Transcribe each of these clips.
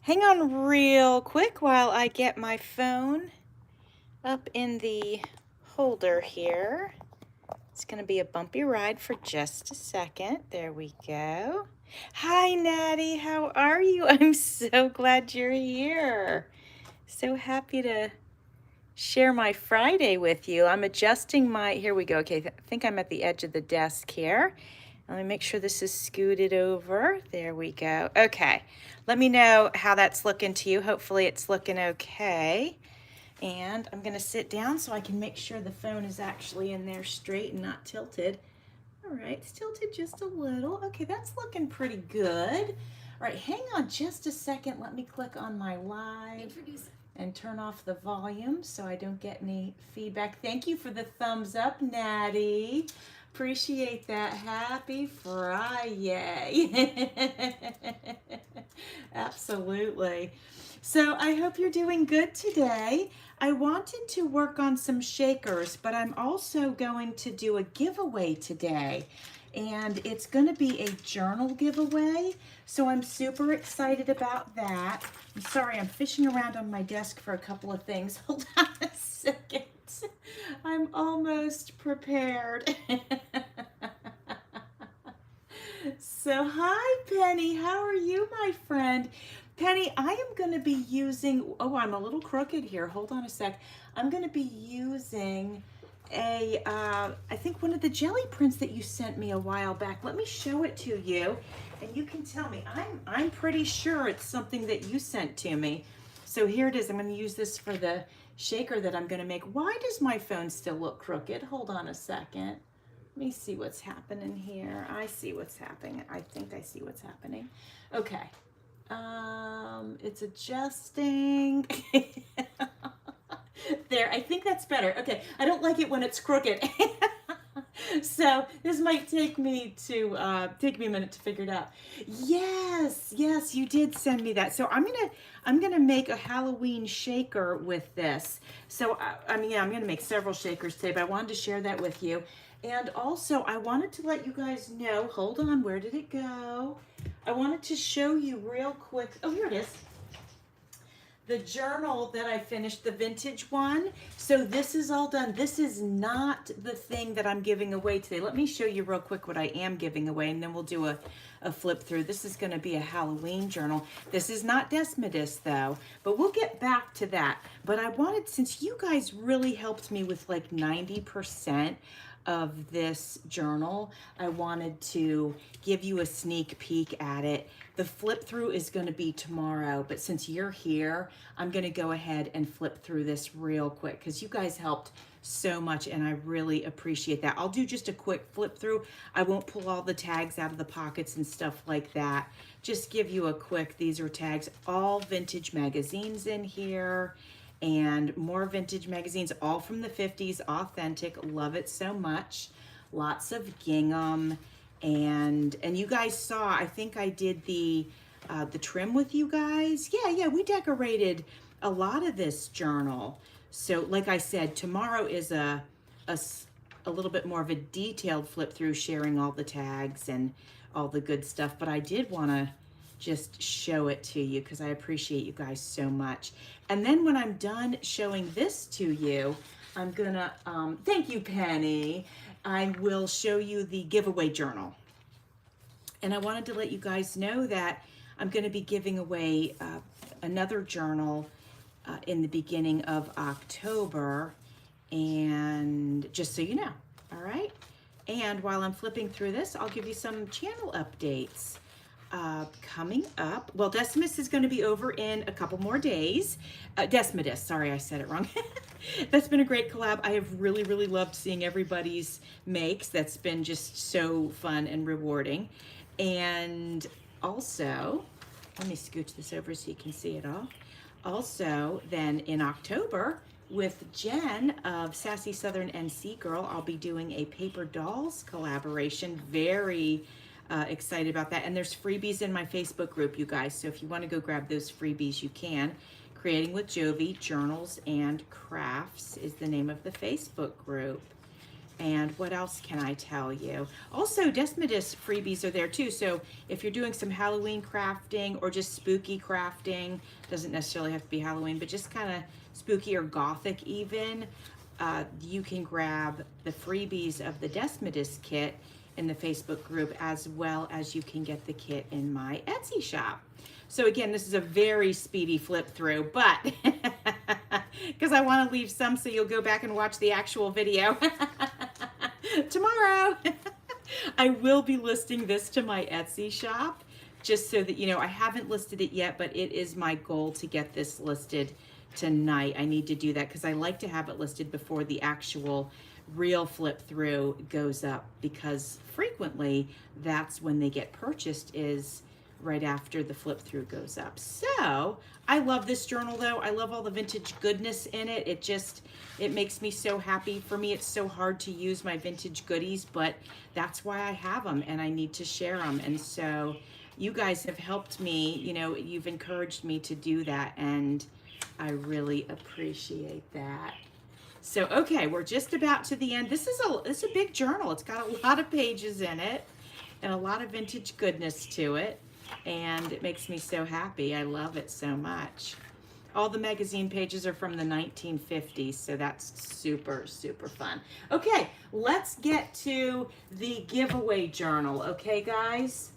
Hang on real quick while I get my phone up in the holder here. It's going to be a bumpy ride for just a second. There we go. Hi, Natty. How are you? I'm so glad you're here. So happy to share my Friday with you. I'm adjusting my, here we go. Okay, I think I'm at the edge of the desk here. Let me make sure this is scooted over. There we go. Okay, let me know how that's looking to you. Hopefully it's looking okay. And I'm gonna sit down so I can make sure the phone is actually in there straight and not tilted. All right, it's tilted just a little. Okay, that's looking pretty good. All right, hang on just a second. Let me click on my live and turn off the volume so I don't get any feedback. Thank you for the thumbs up, Natty. Appreciate that. Happy Friday. Absolutely. So I hope you're doing good today. I wanted to work on some shakers, but I'm also going to do a giveaway today. And it's going to be a journal giveaway. So I'm super excited about that. I'm sorry, I'm fishing around on my desk for a couple of things. Hold on a second. I'm almost prepared. So hi, Penny. How are you, my friend? Penny, I am going to be using, oh, I'm a little crooked here. Hold on a sec. I'm going to be using I think one of the jelly prints that you sent me a while back. Let me show it to you, and you can tell me. I'm pretty sure it's something that you sent to me. So here it is. I'm going to use this for the shaker that I'm going to make. Why does my phone still look crooked? Hold on a second. Let me see what's happening here. I see what's happening. I think I see what's happening. Okay. It's adjusting. There, I think that's better. Okay, I don't like it when it's crooked. So this might take me a minute to figure it out. Yes, yes, you did send me that. So I'm gonna make a Halloween shaker with this. So yeah, I'm gonna make several shakers today, but I wanted to share that with you. And also, I wanted to let you guys know. Hold on, where did it go? I wanted to show you real quick. Oh, here it is. The journal that I finished, the vintage one. So this is all done. This is not the thing that I'm giving away today. Let me show you real quick what I am giving away, and then we'll do a flip through. This is going to be a Halloween journal. This is not Desmodus though, but we'll get back to that. But I wanted, since you guys really helped me with like 90% of this journal, I wanted to give you a sneak peek at it. The flip through is going to be tomorrow, but since you're here, I'm going to go ahead and flip through this real quick because you guys helped so much and I really appreciate that. I'll do just a quick flip through. I won't pull all the tags out of the pockets and stuff like that. Just give you a quick, these are tags, all vintage magazines in here and more vintage magazines, all from the 50s, authentic, love it so much. Lots of gingham, and you guys saw, I think I did the trim with you guys. Yeah, we decorated a lot of this journal. So like I said, tomorrow is a little bit more of a detailed flip through, sharing all the tags and all the good stuff, but I did want to just show it to you because I appreciate you guys so much. And then when I'm done showing this to you, I'm gonna, thank you, Penny. I will show you the giveaway journal. And I wanted to let you guys know that I'm gonna be giving away another journal in the beginning of October. And just so you know, all right? And while I'm flipping through this, I'll give you some channel updates. Coming up, well, Desmodus is going to be over in a couple more days. Desmodus, sorry, I said it wrong. That's been a great collab. I have really, really loved seeing everybody's makes. That's been just so fun and rewarding. And also, let me scooch this over so you can see it all. Also, then in October, with Jen of Sassy Southern NC Girl, I'll be doing a Paper Dolls collaboration. Very excited about that. And there's freebies in my Facebook group, you guys. So if you want to go grab those freebies, you can. Creating with Jovi, Journals and Crafts is the name of the Facebook group. And what else can I tell you? Also, Desmodus freebies are there too. So if you're doing some Halloween crafting or just spooky crafting, doesn't necessarily have to be Halloween, but just kind of spooky or gothic even, you can grab the freebies of the Desmodus kit in the Facebook group, as well as you can get the kit in my Etsy shop. So again, this is a very speedy flip through, but because I want to leave some so you'll go back and watch the actual video tomorrow. I will be listing this to my Etsy shop, just so that you know. I haven't listed it yet, but it is my goal to get this listed tonight. I need to do that because I like to have it listed before the actual real flip through goes up, because frequently that's when they get purchased, is right after the flip through goes up. So I love this journal though. I love all the vintage goodness in it. It makes me so happy. For me, it's so hard to use my vintage goodies, but that's why I have them and I need to share them. And so you guys have helped me, you know, you've encouraged me to do that, and I really appreciate that. So, okay, we're just about to the end. This is a big journal. It's got a lot of pages in it and a lot of vintage goodness to it, and it makes me so happy. I love it so much. All the magazine pages are from the 1950s, so that's super, super fun. Okay, let's get to the giveaway journal, okay, guys?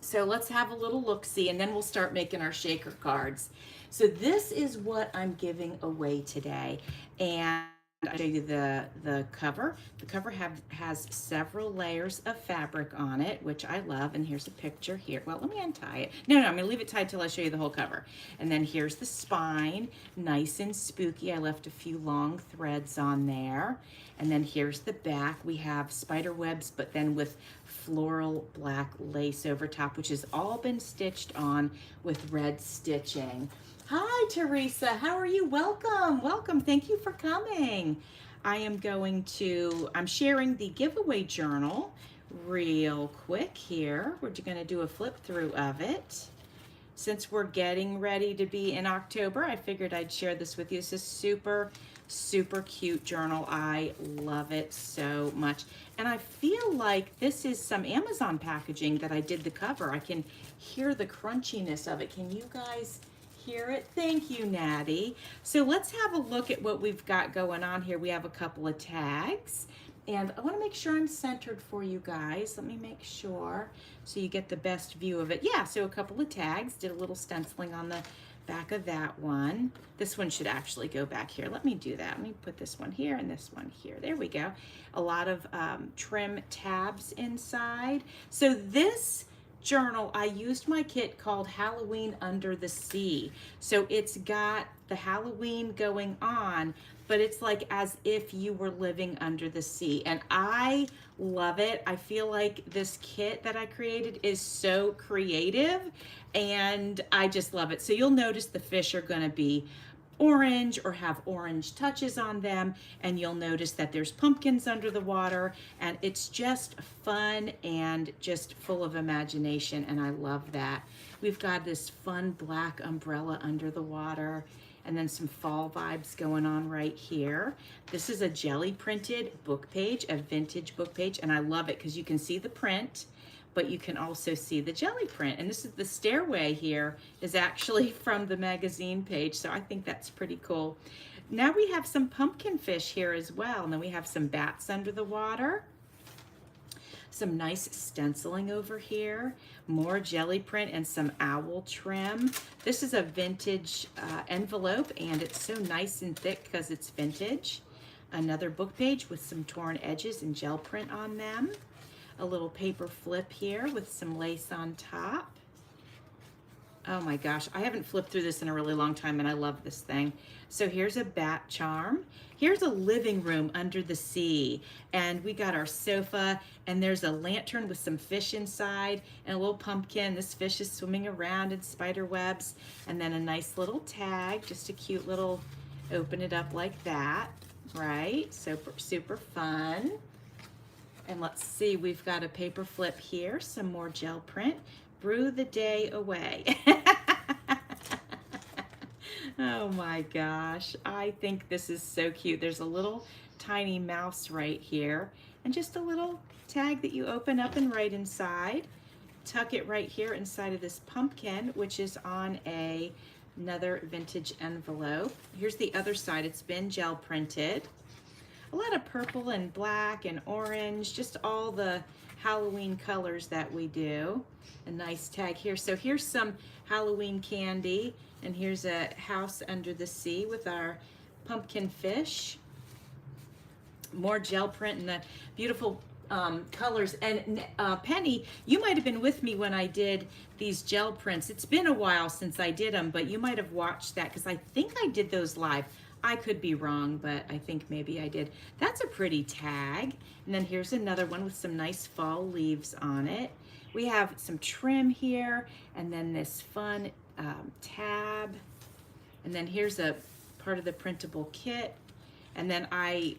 So let's have a little look-see, and then we'll start making our shaker cards. So this is what I'm giving away today, and I'll show you the cover. The cover has several layers of fabric on it, which I love, and here's a picture here. Well, let me untie it. No, I'm gonna leave it tied till I show you the whole cover. And then here's the spine, nice and spooky. I left a few long threads on there. And then here's the back. We have spider webs, but then with floral black lace over top, which has all been stitched on with red stitching. Hi, Teresa. How are you? Welcome. Welcome. Thank you for coming. I'm sharing the giveaway journal real quick here. We're going to do a flip through of it. Since we're getting ready to be in October, I figured I'd share this with you. This is super, super cute journal. I love it so much. And I feel like this is some Amazon packaging that I did the cover. I can hear the crunchiness of it. Can you guys hear it? Thank you, Natty. So let's have a look at what we've got going on here. We have a couple of tags, and I want to make sure I'm centered for you guys. Let me make sure so you get the best view of it. Yeah, so a couple of tags, did a little stenciling on the back of that one. This one should actually go back here. Let me do that. Let me put this one here and this one here. There we go. A lot of trim tabs inside. So this journal, I used my kit called Halloween Under the Sea. So it's got the Halloween going on, but it's like as if you were living under the sea. And I love it. I feel like this kit that I created is so creative, and I just love it. So you'll notice the fish are going to be orange or have orange touches on them, and you'll notice that there's pumpkins under the water, and it's just fun and just full of imagination, and I love that. We've got this fun black umbrella under the water, and then some fall vibes going on right here. This is a jelly printed book page, a vintage book page, and I love it because you can see the print, but you can also see the jelly print. And this is the stairway here is actually from the magazine page, so I think that's pretty cool. Now we have some pumpkin fish here as well, and then we have some bats under the water. Some nice stenciling over here, more jelly print and some owl trim. This is a vintage envelope, and it's so nice and thick because it's vintage. Another book page with some torn edges and gel print on them. A little paper flip here with some lace on top. Oh my gosh, I haven't flipped through this in a really long time, and I love this thing. So here's a bat charm. Here's a living room under the sea, and we got our sofa, and there's a lantern with some fish inside and a little pumpkin. This fish is swimming around in spider webs, and then a nice little tag, just a cute little, open it up like that, right? Super, super fun. And let's see, we've got a paper flip here, some more gel print. Brew the day away. Oh my gosh, I think this is so cute. There's a little tiny mouse right here, and just a little tag that you open up and write inside. Tuck it right here inside of this pumpkin, which is on another vintage envelope. Here's the other side. It's been gel printed. A lot of purple and black and orange, just all the Halloween colors that we do. A nice tag here. So here's some Halloween candy, and here's a house under the sea with our pumpkin fish. More gel print and the beautiful colors. And Penny, you might have been with me when I did these gel prints. It's been a while since I did them, but you might have watched that because I think I did those live. I could be wrong, but I think maybe I did. That's a pretty tag. And then here's another one with some nice fall leaves on it. We have some trim here, and then this fun tab. And then here's a part of the printable kit. And then I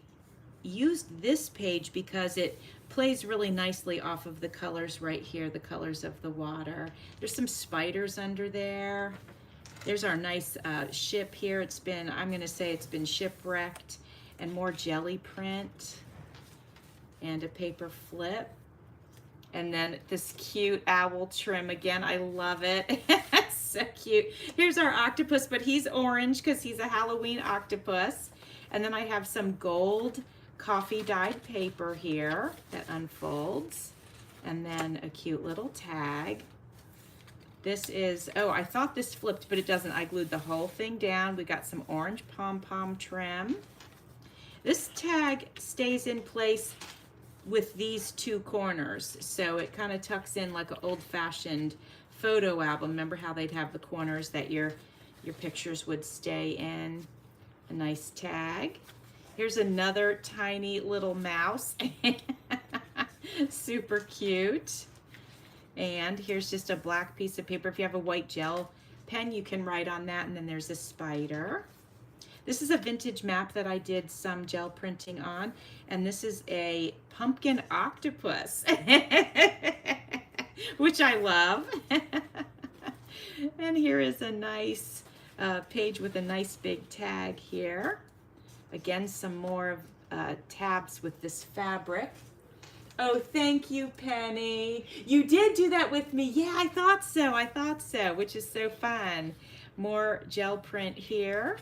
used this page because it plays really nicely off of the colors right here, the colors of the water. There's some spiders under there. There's our nice ship here. It's been, I'm gonna say it's been shipwrecked, and more jelly print and a paper flip. And then this cute owl trim again. I love it. So cute. Here's our octopus, but he's orange because he's a Halloween octopus. And then I have some gold coffee dyed paper here that unfolds, and then a cute little tag. This is, oh, I thought this flipped, but it doesn't. I glued the whole thing down. We got some orange pom-pom trim. This tag stays in place with these two corners, so it kind of tucks in like an old-fashioned photo album. Remember how they'd have the corners that your pictures would stay in? A nice tag. Here's another tiny little mouse. Super cute. And here's just a black piece of paper. If you have a white gel pen, you can write on that. And then there's a spider. This is a vintage map that I did some gel printing on. And this is a pumpkin octopus, which I love. And here is a nice page with a nice big tag here. Again, some more tabs with this fabric. Oh, thank you, Penny. You did do that with me. Yeah, I thought so, which is so fun. More gel print here.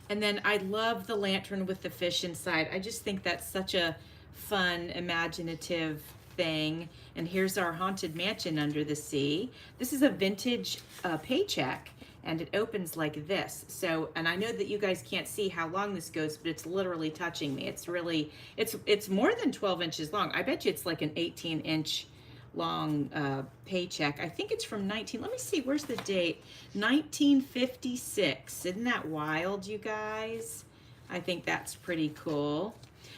And then I love the lantern with the fish inside. I just think that's such a fun, imaginative thing. And here's our haunted mansion under the sea. This is a vintage paycheck, and it opens like this. So, and I know that you guys can't see how long this goes, but it's literally touching me. It's really, it's more than 12 inches long. I bet you it's like an 18-inch long paycheck. I think it's from let me see, where's the date? 1956. Isn't that wild, you guys? I think that's pretty cool.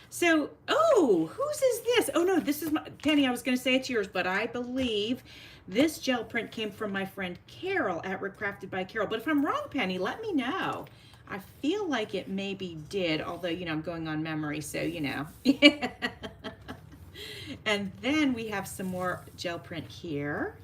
So, oh, whose is this? Oh no, this is my, Penny, I was gonna say it's yours, but I believe this gel print came from my friend Carol at Recrafted by Carol. But if I'm wrong, Penny, let me know. I feel like it maybe did, although, you know, I'm going on memory, so, you know. And then we have some more gel print here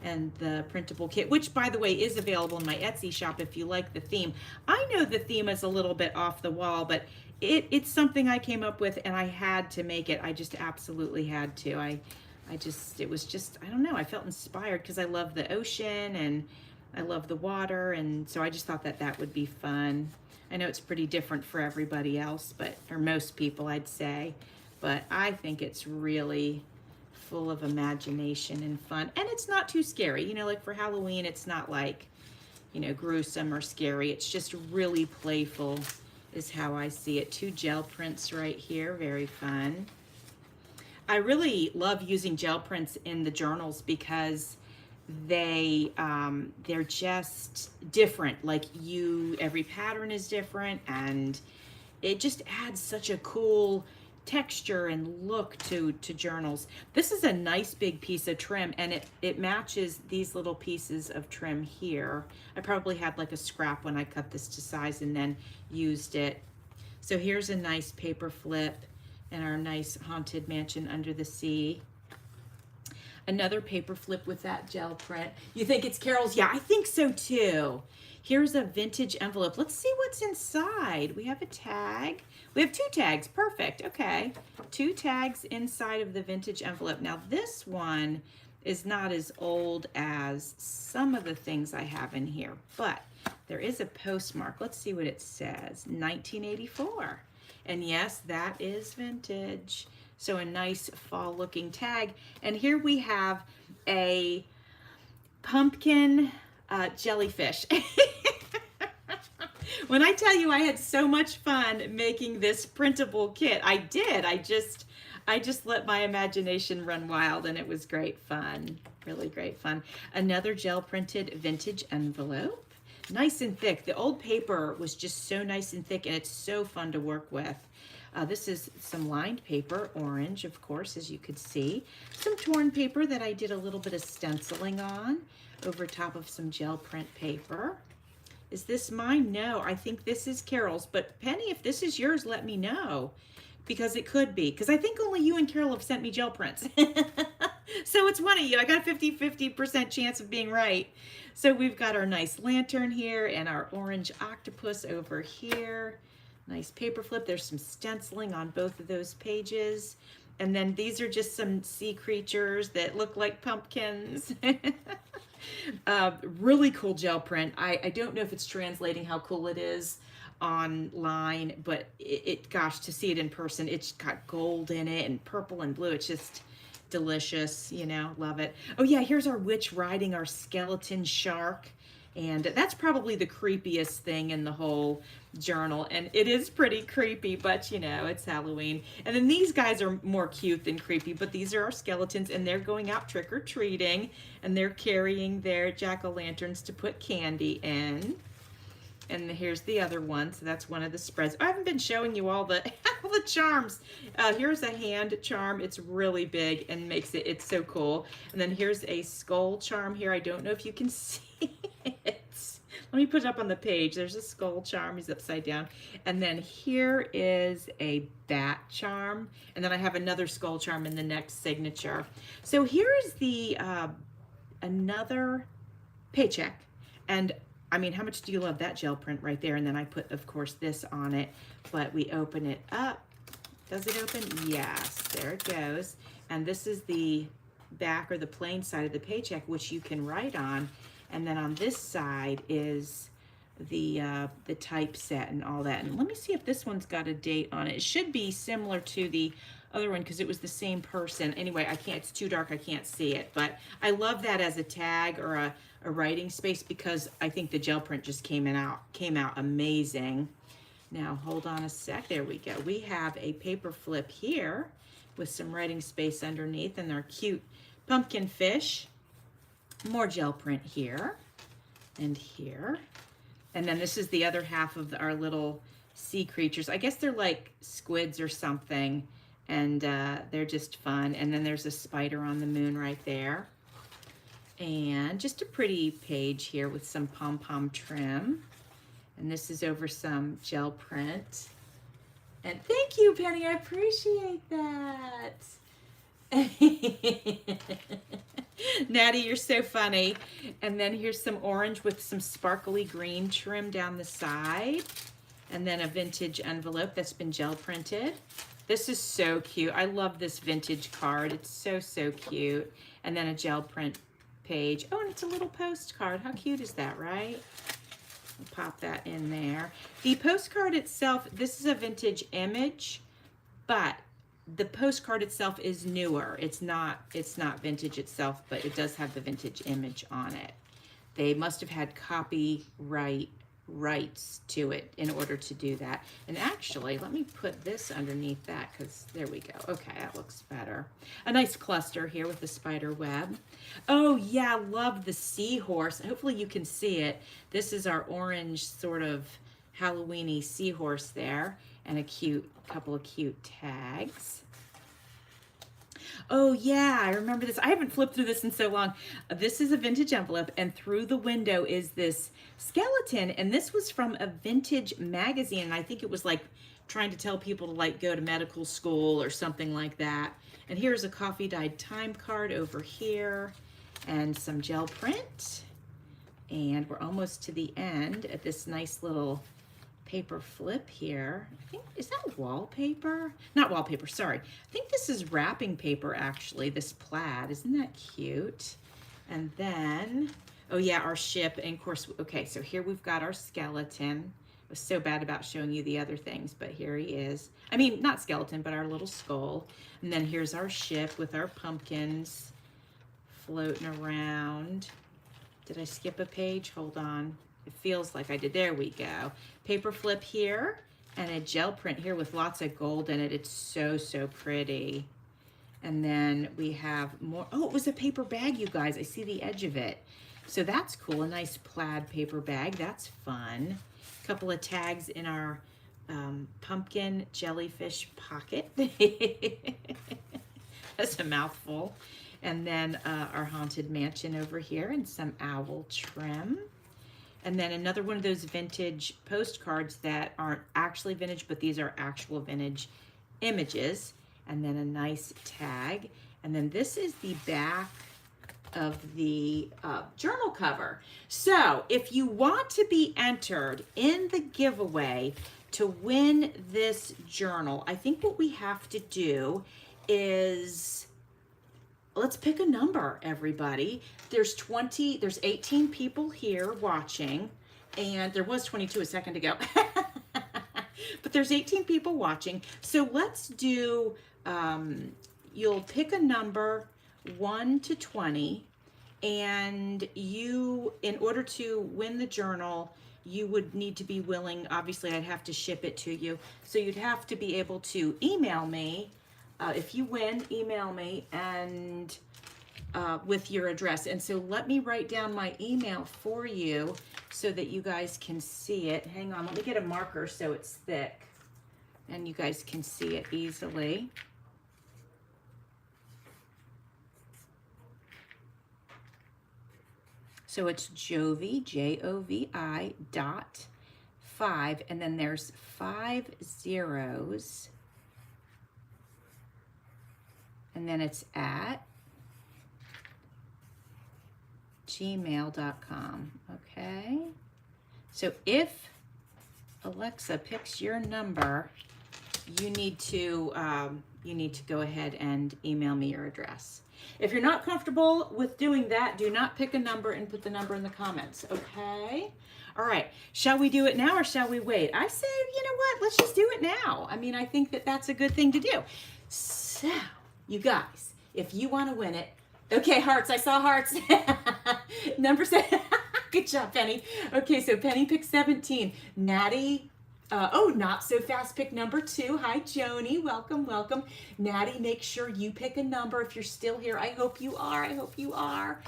and the printable kit, which, by the way, is available in my Etsy shop if you like the theme. I know the theme is a little bit off the wall, but it's something I came up with and I had to make it. I just absolutely had to. It was just, I don't know, I felt inspired because I love the ocean and I love the water, and so I just thought that that would be fun. I know it's pretty different for everybody else, but for most people, I'd say, but I think it's really full of imagination and fun, and it's not too scary. You know, like for Halloween, it's not like, you know, gruesome or scary. It's just really playful is how I see it. Two gel prints right here, very fun. I really love using gel prints in the journals because they're just different. Like every pattern is different, and it just adds such a cool texture and look to journals. This is a nice big piece of trim, and it matches these little pieces of trim here. I probably had like a scrap when I cut this to size and then used it. So here's a nice paper flip and our nice haunted mansion under the sea. Another paper flip with that gel print. You think it's Carol's? Yeah, I think so too. Here's a vintage envelope. Let's see what's inside. We have a tag. We have 2 tags. Perfect. Okay. 2 tags inside of the vintage envelope. Now this one is not as old as some of the things I have in here, but there is a postmark. Let's see what it says. 1984. And yes, that is vintage. So a nice fall looking tag. And here we have a pumpkin jellyfish. When I tell you I had so much fun making this printable kit, I did. I just let my imagination run wild, and it was great fun. Really great fun. Another gel printed vintage envelope. Nice and thick. The old paper was just so nice and thick, and it's so fun to work with. This is some lined paper, orange, of course, as you could see. Some torn paper that I did a little bit of stenciling on over top of some gel print paper. Is this mine? No, I think this is Carol's. But Penny, if this is yours, let me know, because it could be. Because I think only you and Carol have sent me gel prints. So it's one of you. I got a 50% chance of being right. So we've got our nice lantern here and our orange octopus over here. Nice paper flip. There's some stenciling on both of those pages. And then these are just some sea creatures that look like pumpkins. Really cool gel print. I don't know if it's translating how cool it is online, but gosh, to see it in person, it's got gold in it and purple and blue. It's just delicious, you know, love it. Oh yeah, here's our witch riding our skeleton shark. And that's probably the creepiest thing in the whole journal. And it is pretty creepy, but you know, it's Halloween. And then these guys are more cute than creepy, but these are our skeletons, and they're going out trick-or-treating, and they're carrying their jack-o'-lanterns to put candy in. And here's the other one. So that's one of the spreads. I haven't been showing you all the all the charms. Here's a hand charm. It's really big and makes it's so cool. And then here's a skull charm here. I don't know if you can see it. Let me put it up on the page. There's a skull charm. He's upside down. And then here is a bat charm. And then I have another skull charm in the next signature. So here is the another paycheck. And I mean, how much do you love that gel print right there? And then I put, of course, this on it, but we open it up. Does it open? Yes, there it goes. And this is the back or the plain side of the paycheck, which you can write on. And then on this side is the typeset and all that. And let me see if this one's got a date on it. It should be similar to the other one because it was the same person. Anyway, I can't, it's too dark, I can't see it. But I love that as a tag or a writing space because I think the gel print just came out amazing. Now hold on a sec, there we go. We have a paper flip here with some writing space underneath and our cute pumpkin fish. More gel print here and here. And then this is the other half of our little sea creatures. I guess they're like squids or something, and they're just fun. And then there's a spider on the moon right there. And just a pretty page here with some pom-pom trim. And this is over some gel print. And thank you, Penny, I appreciate that. Natty, you're so funny. And then here's some orange with some sparkly green trim down the side. And then a vintage envelope that's been gel printed. This is so cute. I love this vintage card. It's so, so cute. And then a gel print page. Oh, and it's a little postcard. How cute is that, right? I'll pop that in there. The postcard itself, this is a vintage image, but the postcard itself is newer. It's not vintage itself, but it does have the vintage image on it. They must have had copyright rights to it in order to do that. And actually, let me put this underneath that because there we go. Okay, that looks better. A nice cluster here with the spider web. Oh yeah, love the seahorse. Hopefully you can see it. This is our orange sort of Halloween-y seahorse there, and a couple of cute tags. Oh yeah, I remember this. I haven't flipped through this in so long. This is a vintage envelope, and through the window is this skeleton, and this was from a vintage magazine, and I think it was like trying to tell people to like go to medical school or something like that. And here's a coffee dyed time card over here, and some gel print. And we're almost to the end at this nice little paper flip here. I think, is that wallpaper? Not wallpaper, sorry. I think this is wrapping paper actually, this plaid. Isn't that cute? And then, oh yeah, our ship. And of course, okay, so here we've got our skeleton. I was so bad about showing you the other things, but here he is. I mean, not skeleton, but our little skull. And then here's our ship with our pumpkins floating around. Did I skip a page? Hold on. It feels like I did. There we go. Paper flip here and a gel print here with lots of gold in it. It's so, so pretty. And then we have more. Oh, it was a paper bag, you guys. I see the edge of it. So that's cool. A nice plaid paper bag. That's fun. A couple of tags in our pumpkin jellyfish pocket. That's a mouthful. And then our haunted mansion over here and some owl trim. And then another one of those vintage postcards that aren't actually vintage, but these are actual vintage images. And then a nice tag. And then this is the back of the journal cover. So if you want to be entered in the giveaway to win this journal, I think what we have to do is, let's pick a number, everybody. There's 18 people here watching, and there was 22 a second ago. But there's 18 people watching. So let's do, you'll pick a number 1 to 20, and you, in order to win the journal, you would need to be willing, obviously I'd have to ship it to you. So you'd have to be able to email me. If you win, email me and with your address. And so let me write down my email for you so that you guys can see it. Hang on, let me get a marker so it's thick and you guys can see it easily. So it's Jovi, Jovi .5, and then there's 5 zeros. And then it's at gmail.com, okay? So if Alexa picks your number, you need to go ahead and email me your address. If you're not comfortable with doing that, do not pick a number and put the number in the comments, okay? All right, shall we do it now or shall we wait? I say, you know what, let's just do it now. I mean, I think that that's a good thing to do. So, you guys, if you want to win it, okay, hearts, I saw hearts. Number 7, good job, Penny. Okay, so Penny picked 17. Natty, not so fast, pick number 2. Hi, Joni, welcome, welcome. Natty, make sure you pick a number if you're still here. I hope you are, I hope you are.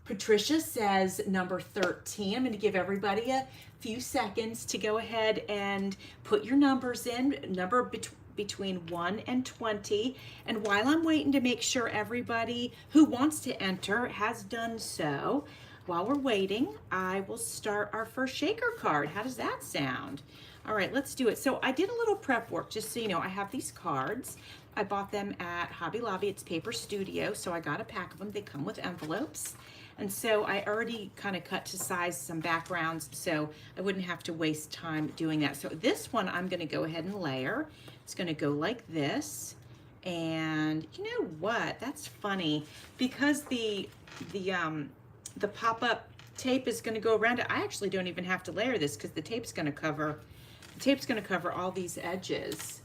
Patricia says number 13. I'm going to give everybody a few seconds to go ahead and put your numbers in, number between 1 and 20. And while I'm waiting to make sure everybody who wants to enter has done so, while we're waiting, I will start our first shaker card. How does that sound? All right, let's do it. So I did a little prep work, just so you know. I have these cards. I bought them at Hobby Lobby. It's Paper Studio, so I got a pack of them. They come with envelopes. And so I already kind of cut to size some backgrounds, so I wouldn't have to waste time doing that. So this one I'm going to go ahead and layer. It's going to go like this. And you know what? That's funny, because the pop-up tape is going to go around it. I actually don't even have to layer this because the tape's going to cover all these edges.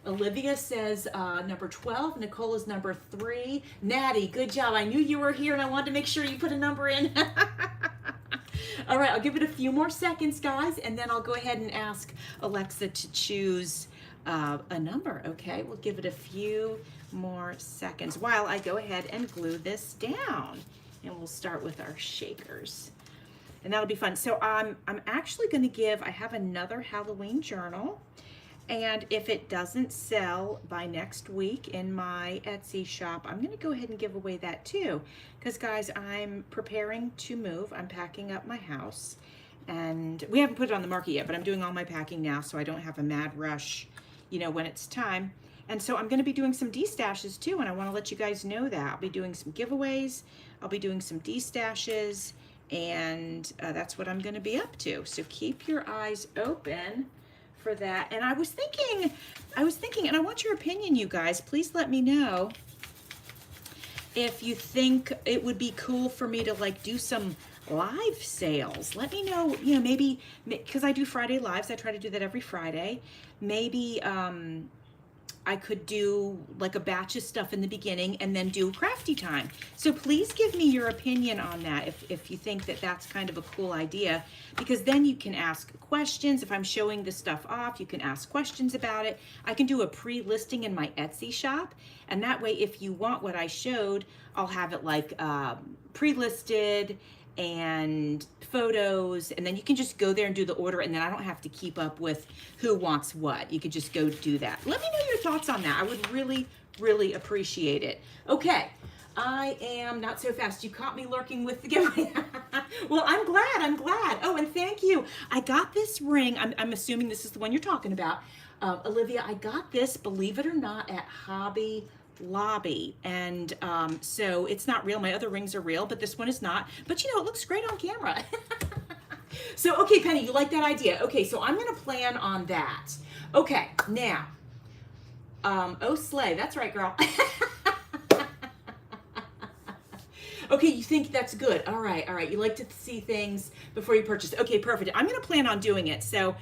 Olivia says number 12. Nicole is number 3. Natty, good job. I knew you were here and I wanted to make sure you put a number in. All right, I'll give it a few more seconds, guys, and then I'll go ahead and ask Alexa to choose a number, okay? We'll give it a few more seconds while I go ahead and glue this down. And we'll start with our shakers. And that'll be fun. So I'm actually going to give, I have another Halloween journal. And if it doesn't sell by next week in my Etsy shop, I'm going to go ahead and give away that too. Because guys, I'm preparing to move. I'm packing up my house. And we haven't put it on the market yet, but I'm doing all my packing now so I don't have a mad rush, you know, when it's time. And so I'm going to be doing some destashes too, and I want to let you guys know that. I'll be doing some giveaways. I'll be doing some destashes. And that's what I'm going to be up to. So keep your eyes open for that. And I was thinking, and I want your opinion, you guys. Please let me know if you think it would be cool for me to like do some live sales. Let me know, you know, maybe because I do Friday lives. I try to do that every Friday. Maybe I could do like a batch of stuff in the beginning and then do crafty time. So please give me your opinion on that if you think that that's kind of a cool idea, because then you can ask questions. If I'm showing this stuff off, you can ask questions about it. I can do a pre-listing in my Etsy shop, and that way if you want what I showed, I'll have it like pre-listed and photos, and then you can just go there and do the order, and then I don't have to keep up with who wants what. You could just go do that. Let me know your thoughts on that. I would really, really appreciate it. Okay, I am not so fast. You caught me lurking with the giveaway. Well, I'm glad. Oh, and thank you. I got this ring. I'm assuming this is the one you're talking about. Olivia, I got this, believe it or not, at Hobby Lobby, and so it's not real. My other rings are real, but this one is not. But you know, it looks great on camera. So okay, Penny, you like that idea? Okay, so I'm gonna plan on that. Okay, now, oh slay, that's right, girl. Okay, you think that's good. All right. You like to see things before you purchase. Okay, perfect. I'm gonna plan on doing it. So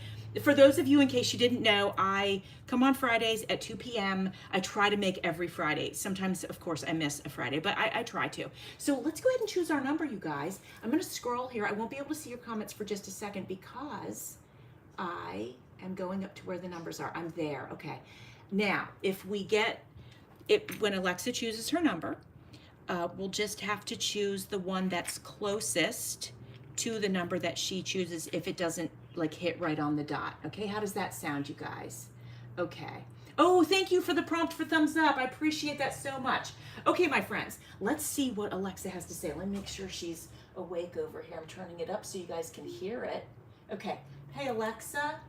for those of you, in case you didn't know, I come on Fridays at 2 p.m. I try to make every Friday. Sometimes, of course, I miss a Friday, but I try to. So let's go ahead and choose our number, you guys. I'm going to scroll here. I won't be able to see your comments for just a second because I am going up to where the numbers are. I'm there. Okay. Now, if we get it, when Alexa chooses her number, we'll just have to choose the one that's closest to the number that she chooses if it doesn't like hit right on the dot. Okay, how does that sound, you guys? Okay. Oh, thank you for the prompt for thumbs up. I appreciate that so much. Okay, my friends, let's see what Alexa has to say. Let me make sure she's awake over here. I'm turning it up so you guys can hear it. Okay. Hey, Alexa,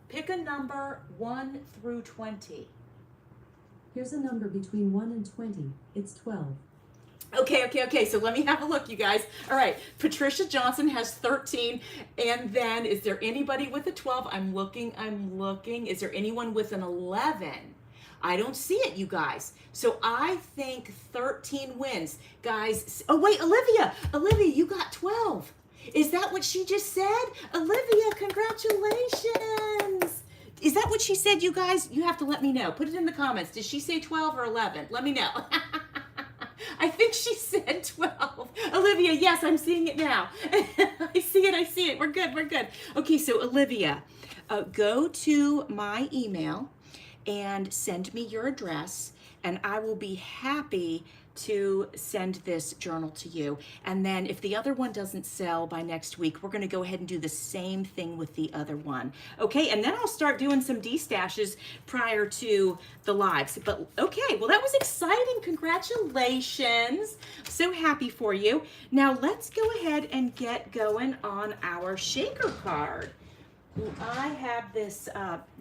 pick a number 1 through 20. Here's a number between 1 and 20. It's 12. Okay. So let me have a look, you guys. All right. Patricia Johnson has 13. And then is there anybody with a 12? I'm looking. Is there anyone with an 11? I don't see it, you guys. So I think 13 wins. Guys, oh wait, Olivia, you got 12. Is that what she just said? Olivia, congratulations. Is that what she said, you guys? You have to let me know. Put it in the comments. Did she say 12 or 11? Let me know. I think she said 12. Olivia, yes, I'm seeing it now. I see it. We're good. Okay, so Olivia, go to my email and send me your address, and I will be happy to send this journal to you. And then if the other one doesn't sell by next week, we're going to go ahead and do the same thing with the other one. Okay, and then I'll start doing some destashes prior to the lives. But okay, well, that was exciting. Congratulations. So happy for you. Now let's go ahead and get going on our shaker card. I have this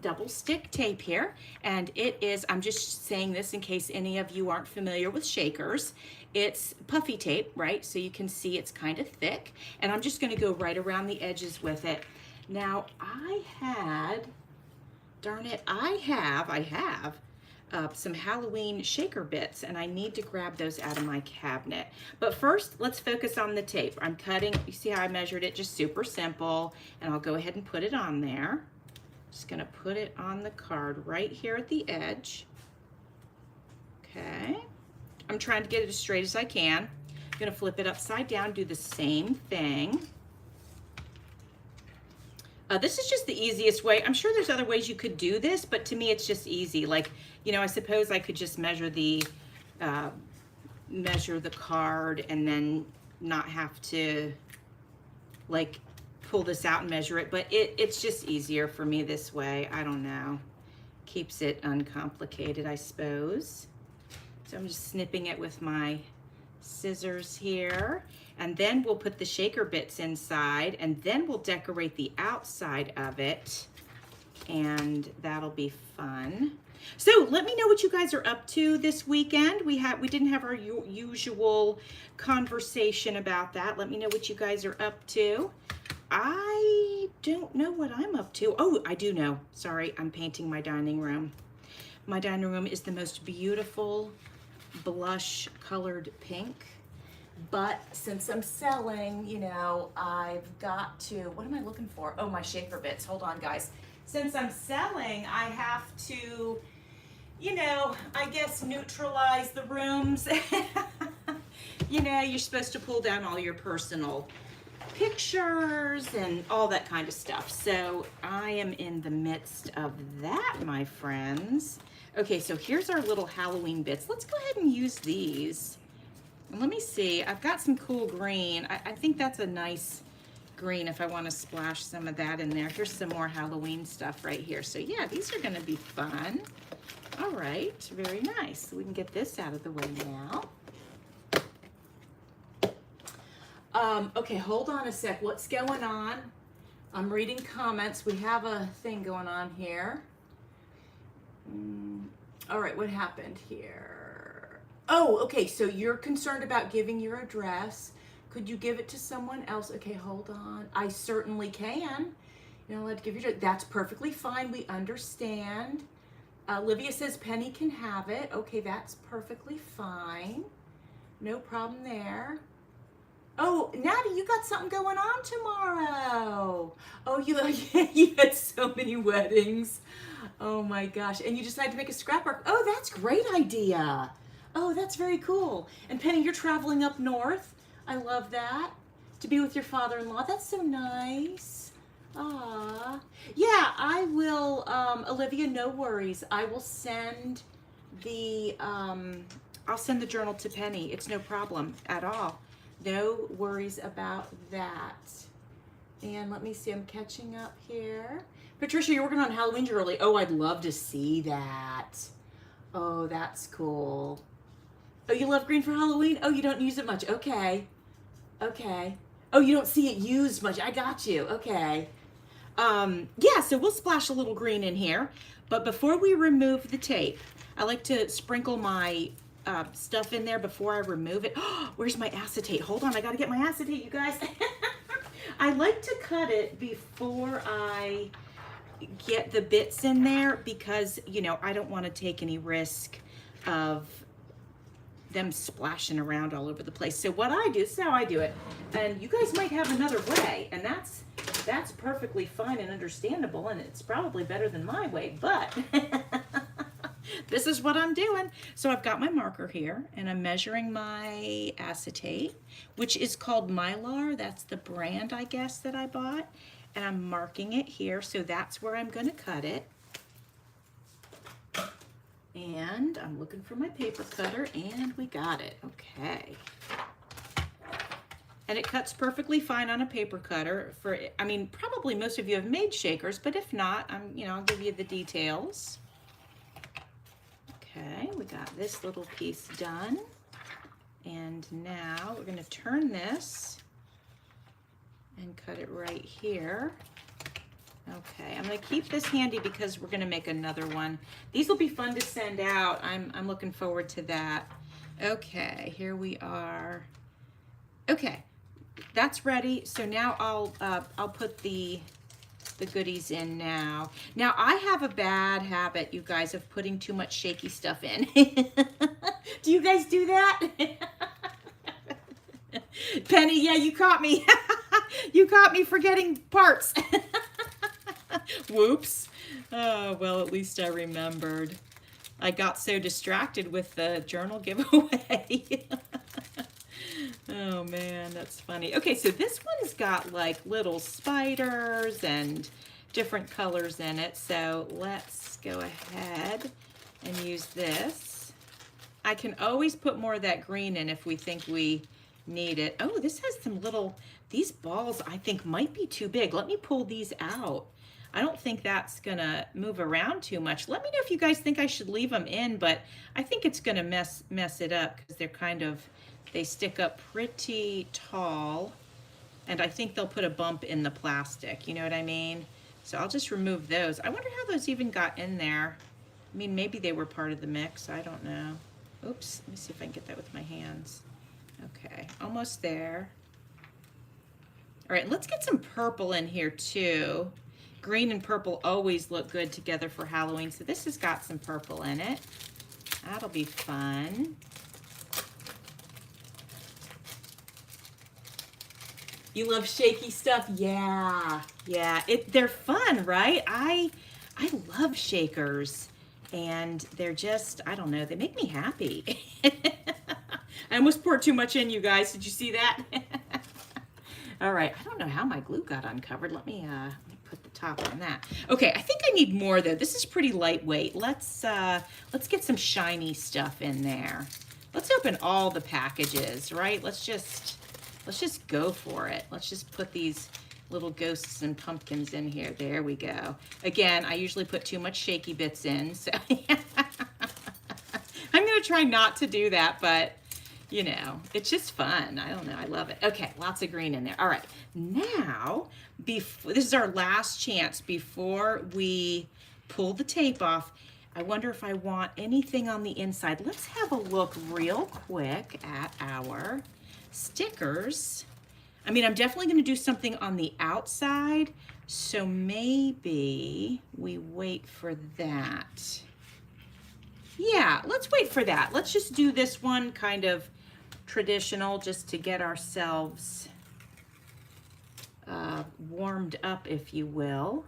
double stick tape here, and it is, I'm just saying this in case any of you aren't familiar with shakers. It's puffy tape, right? So you can see it's kind of thick, and I'm just going to go right around the edges with it. Now I have some Halloween shaker bits, and I need to grab those out of my cabinet. But first, let's focus on the tape. I'm cutting, you see how I measured it, just super simple, and I'll go ahead and put it on there. Just gonna put it on the card right here at the edge. Okay, I'm trying to get it as straight as I can. I'm gonna flip it upside down, do the same thing. This is just the easiest way. I'm sure there's other ways you could do this, but to me it's just easy. Like, you know, I suppose I could just measure the card and then not have to like pull this out and measure it, but it's just easier for me this way. I don't know. Keeps it uncomplicated, I suppose. So I'm just snipping it with my scissors here, and then we'll put the shaker bits inside, and then we'll decorate the outside of it, and that'll be fun. So let me know what you guys are up to this weekend. We didn't have our usual conversation about that. Let me know what you guys are up to. I don't know what I'm up to. Oh, I do know. Sorry, I'm painting my dining room. My dining room is the most beautiful blush colored pink. But since I'm selling, you know, I've got to, what am I looking for? Oh, my shaker bits. Hold on, guys. Since I'm selling, I have to, you know, I guess neutralize the rooms. You know, you're supposed to pull down all your personal pictures and all that kind of stuff. So I am in the midst of that, my friends. Okay, so here's our little Halloween bits. Let's go ahead and use these. Let me see, I've got some cool green. I think that's a nice green if I want to splash some of that in there. Here's some more Halloween stuff right here. So yeah, these are going to be fun. All right, very nice. We can get this out of the way now. Okay, hold on a sec. What's going on? I'm reading comments. We have a thing going on here. All right, what happened here? Oh, okay, so you're concerned about giving your address. Could you give it to someone else? Okay, hold on. I certainly can. You're not allowed to give your address. That's perfectly fine. We understand. Olivia says Penny can have it. Okay, that's perfectly fine. No problem there. Oh, Natty, you got something going on tomorrow. Oh, you had so many weddings. Oh my gosh. And you decided to make a scrapbook. Oh, that's a great idea. Oh, that's very cool. And Penny, you're traveling up north. I love that. To be with your father-in-law. That's so nice. Ah. Yeah, I will, Olivia, no worries. I will send I'll send the journal to Penny. It's no problem at all. No worries about that. And let me see, I'm catching up here. Patricia, you're working on Halloween early. Oh, I'd love to see that. Oh, that's cool. Oh, you love green for Halloween? Oh, you don't use it much. Okay. Okay. Oh, you don't see it used much. I got you. Okay. Yeah, so we'll splash a little green in here. But before we remove the tape, I like to sprinkle my stuff in there before I remove it. Where's my acetate? Hold on, I gotta get my acetate, you guys. I like to cut it before I get the bits in there because, you know, I don't want to take any risk of them splashing around all over the place. So what I do, this is how I do it. And you guys might have another way, and that's perfectly fine and understandable, and it's probably better than my way, but this is what I'm doing. So I've got my marker here, and I'm measuring my acetate, which is called Mylar. That's the brand, I guess, that I bought. And I'm marking it here, so that's where I'm going to cut it. And I'm looking for my paper cutter, and we got it. Okay. And it cuts perfectly fine on a paper cutter. I mean, probably most of you have made shakers, but if not, I'll give you the details. Okay, we got this little piece done. And now we're going to turn this and cut it right here. Okay, I'm going to keep this handy because we're going to make another one. These will be fun to send out. I'm looking forward to that. Okay, here we are. Okay, that's ready. So now I'll put the goodies in now. Now I have a bad habit, you guys, of putting too much shaky stuff in. Do you guys do that? Penny, yeah, you caught me. You caught me forgetting parts. Whoops. Oh, well, at least I remembered. I got so distracted with the journal giveaway. Oh man, that's funny. Okay, so this one's got like little spiders and different colors in it. So let's go ahead and use this. I can always put more of that green in if we think we need it. Oh, this has some little, these balls I think might be too big. Let me pull these out. I don't think that's gonna move around too much. Let me know if you guys think I should leave them in, but I think it's gonna mess it up because they're kind of, they stick up pretty tall, and I think they'll put a bump in the plastic, you know what I mean? So I'll just remove those. I wonder how those even got in there. I mean, maybe they were part of the mix. I don't know. Oops, let me see if I can get that with my hands. Okay, almost there. All right, let's get some purple in here too. Green and purple always look good together for Halloween, so this has got some purple in it. That'll be fun. You love shaky stuff? Yeah. Yeah, they're fun, right? I love shakers. And they're just, I don't know, they make me happy. I almost poured too much in, you guys. Did you see that? All right, I don't know how my glue got uncovered. Let me put the top on that. Okay, I think I need more though. This is pretty lightweight. Let's get some shiny stuff in there. Let's open all the packages, right? Let's just go for it. Let's just put these little ghosts and pumpkins in here. There we go. Again, I usually put too much shaky bits in, so I'm gonna try not to do that, but you know, it's just fun. I don't know, I love it. Okay, lots of green in there. All right, now, this is our last chance before we pull the tape off. I wonder if I want anything on the inside. Let's have a look real quick at our stickers. I mean, I'm definitely going to do something on the outside, so maybe we wait for that. Yeah, let's wait for that. Let's just do this one kind of traditional just to get ourselves warmed up, if you will.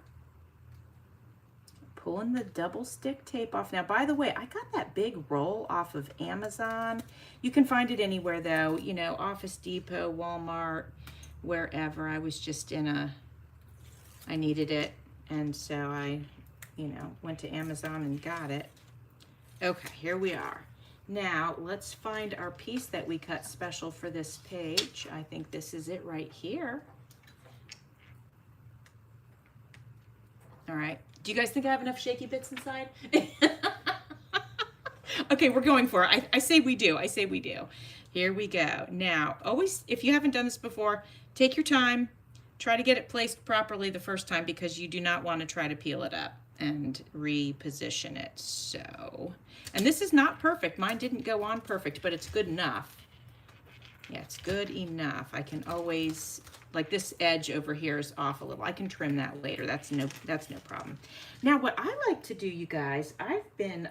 Pulling the double stick tape off. Now, by the way, I got that big roll off of Amazon. You can find it anywhere though, you know, Office Depot, Walmart, wherever. I was just I needed it. And so I, you know, went to Amazon and got it. Okay, here we are. Now, let's find our piece that we cut special for this page. I think this is it right here. All right. Do you guys think I have enough shaky bits inside? Okay, we're going for it. I say we do. I say we do. Here we go. Now, always, if you haven't done this before, take your time. Try to get it placed properly the first time because you do not want to try to peel it up and reposition it. So, and this is not perfect. Mine didn't go on perfect, but it's good enough. Yeah, it's good enough. I can always, like this edge over here is off a little. I can trim that later. That's no problem. Now, what I like to do, you guys, I've been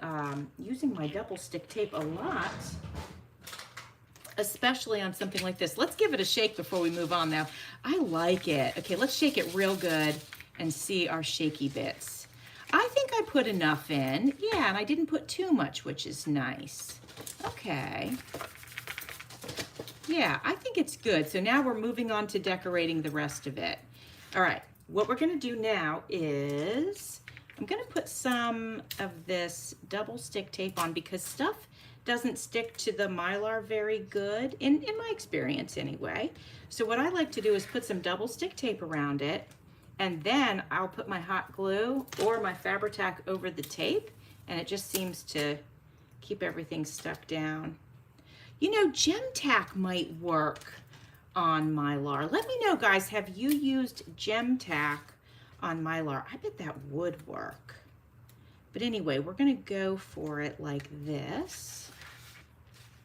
using my double stick tape a lot, especially on something like this. Let's give it a shake before we move on, though. I like it. Okay, let's shake it real good and see our shaky bits. I think I put enough in. Yeah, and I didn't put too much, which is nice. Okay. Yeah, I think it's good. So now we're moving on to decorating the rest of it. All right, what we're gonna do now is I'm gonna put some of this double stick tape on because stuff doesn't stick to the Mylar very good, in my experience anyway. So what I like to do is put some double stick tape around it, and then I'll put my hot glue or my Fabri-Tac over the tape, and it just seems to keep everything stuck down. You know, Gem Tack might work on Mylar. Let me know, guys, have you used Gem Tack on Mylar? I bet that would work. But anyway, we're gonna go for it like this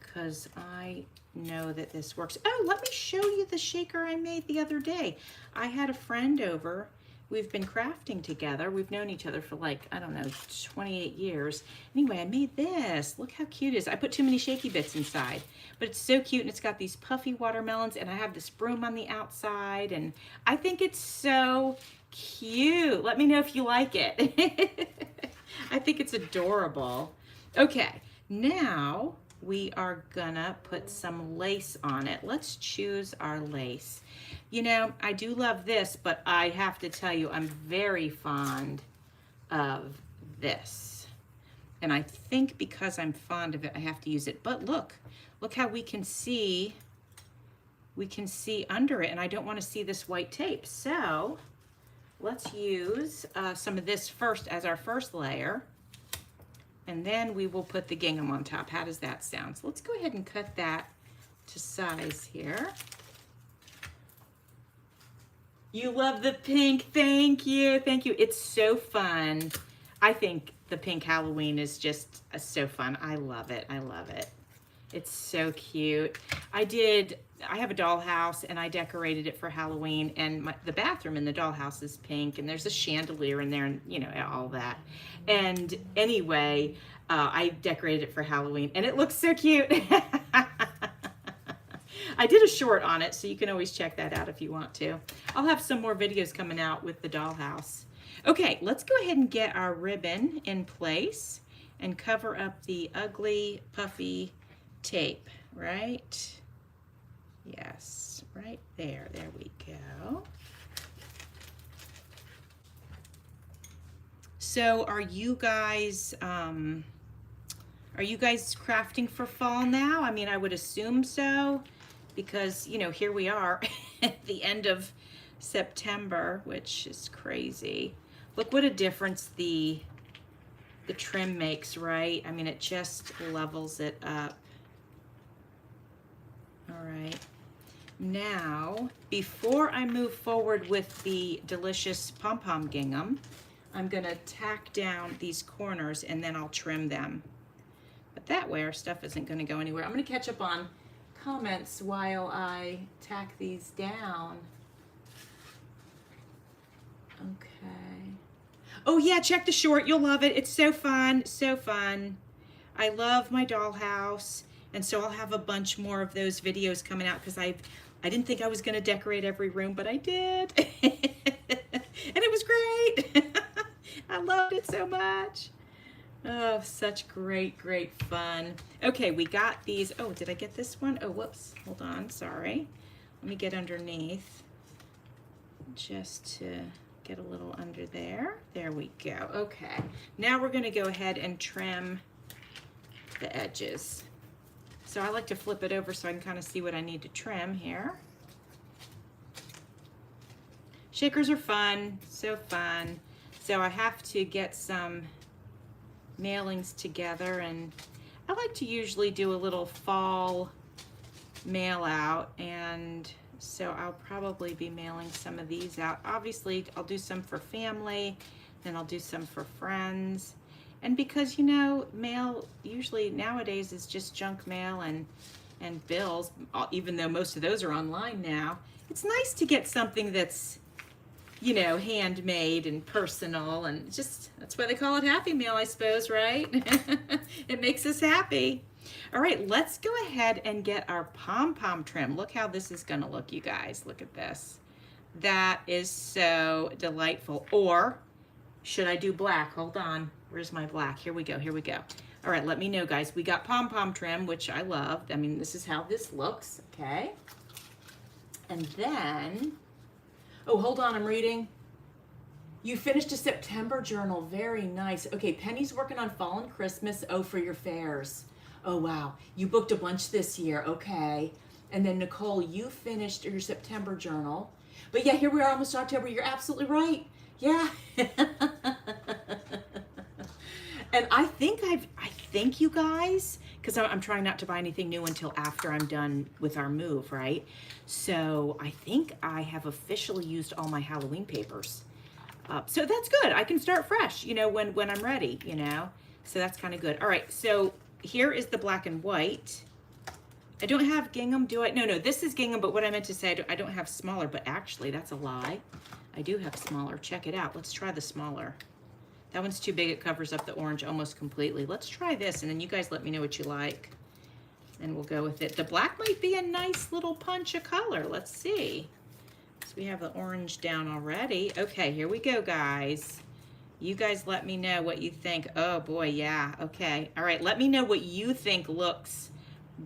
because I know that this works. Oh, let me show you the shaker I made the other day. I had a friend over. We've been crafting together. We've known each other for like, I don't know, 28 years. Anyway, I made this. Look how cute it is. I put too many shaky bits inside, but it's so cute, and it's got these puffy watermelons, and I have this broom on the outside, and I think it's so cute. Let me know if you like it. I think it's adorable. Okay, now we are gonna put some lace on it. Let's choose our lace. You know, I do love this, but I have to tell you, I'm very fond of this. And I think because I'm fond of it, I have to use it. But look how we can see under it, and I don't want to see this white tape. So let's use some of this first as our first layer. And then we will put the gingham on top. How does that sound? So let's go ahead and cut that to size here. You love the pink. Thank you. Thank you. It's so fun. I think the pink Halloween is just so fun. I love it. I love it. It's so cute. I have a dollhouse and I decorated it for Halloween, and the bathroom in the dollhouse is pink, and there's a chandelier in there and, you know, all that. And anyway, I decorated it for Halloween and it looks so cute. I did a short on it, so you can always check that out if you want to. I'll have some more videos coming out with the dollhouse. Okay, let's go ahead and get our ribbon in place and cover up the ugly, puffy tape, right? Yes, right there. There we go. So are you guys crafting for fall now? I mean, I would assume so, because, you know, here we are at the end of September, which is crazy. Look what a difference the trim makes, right? I mean, it just levels it up. All right. Now, before I move forward with the delicious pom-pom gingham, I'm gonna tack down these corners and then I'll trim them. But that way our stuff isn't gonna go anywhere. I'm gonna catch up on comments while I tack these down. Okay. Oh yeah, check the short, you'll love it. It's so fun, so fun. I love my dollhouse, and so I'll have a bunch more of those videos coming out, because I didn't think I was gonna decorate every room, but I did. And it was great. I loved it so much. Oh, such great, great fun. Okay, we got these. Oh, did I get this one? Oh, whoops, hold on, sorry. Let me get underneath just to get a little under there. There we go. Okay, now we're gonna go ahead and trim the edges. So I like to flip it over so I can kind of see what I need to trim here. Shakers are fun, so fun. So I have to get some mailings together, and I like to usually do a little fall mail out, and so I'll probably be mailing some of these out. Obviously, I'll do some for family, then I'll do some for friends. And because, you know, mail usually nowadays is just junk mail and bills, even though most of those are online now, it's nice to get something that's, you know, handmade and personal, and just, that's why they call it Happy Mail, I suppose, right? It makes us happy. All right, let's go ahead and get our pom-pom trim. Look how this is gonna look, you guys. Look at this. That is so delightful. Or should I do black? Hold on, where's my black? Here we go, here we go. All right, let me know, guys. We got pom-pom trim, which I love. I mean, this is how this looks, okay? And then, oh, hold on, I'm reading. You finished a September journal, very nice. Okay, Penny's working on fall and Christmas. Oh, for your fairs. Oh, wow, you booked a bunch this year, okay. And then Nicole, you finished your September journal. But yeah, here we are, almost October. You're absolutely right. Yeah. And I think you guys, because I'm trying not to buy anything new until after I'm done with our move, right? So I think I have officially used all my Halloween papers. So that's good. I can start fresh, you know, when I'm ready, you know. So that's kind of good. All right, so here is the black and white. I don't have gingham, do I? No, this is gingham, but what I meant to say, I don't have smaller, but actually that's a lie. I do have smaller. Check it out. Let's try the smaller. That one's too big. It covers up the orange almost completely. Let's try this, and then you guys let me know what you like, and we'll go with it. The black might be a nice little punch of color. Let's see. So we have the orange down already. Okay, here we go, guys. You guys let me know what you think. Oh boy, yeah, okay. All right, let me know what you think looks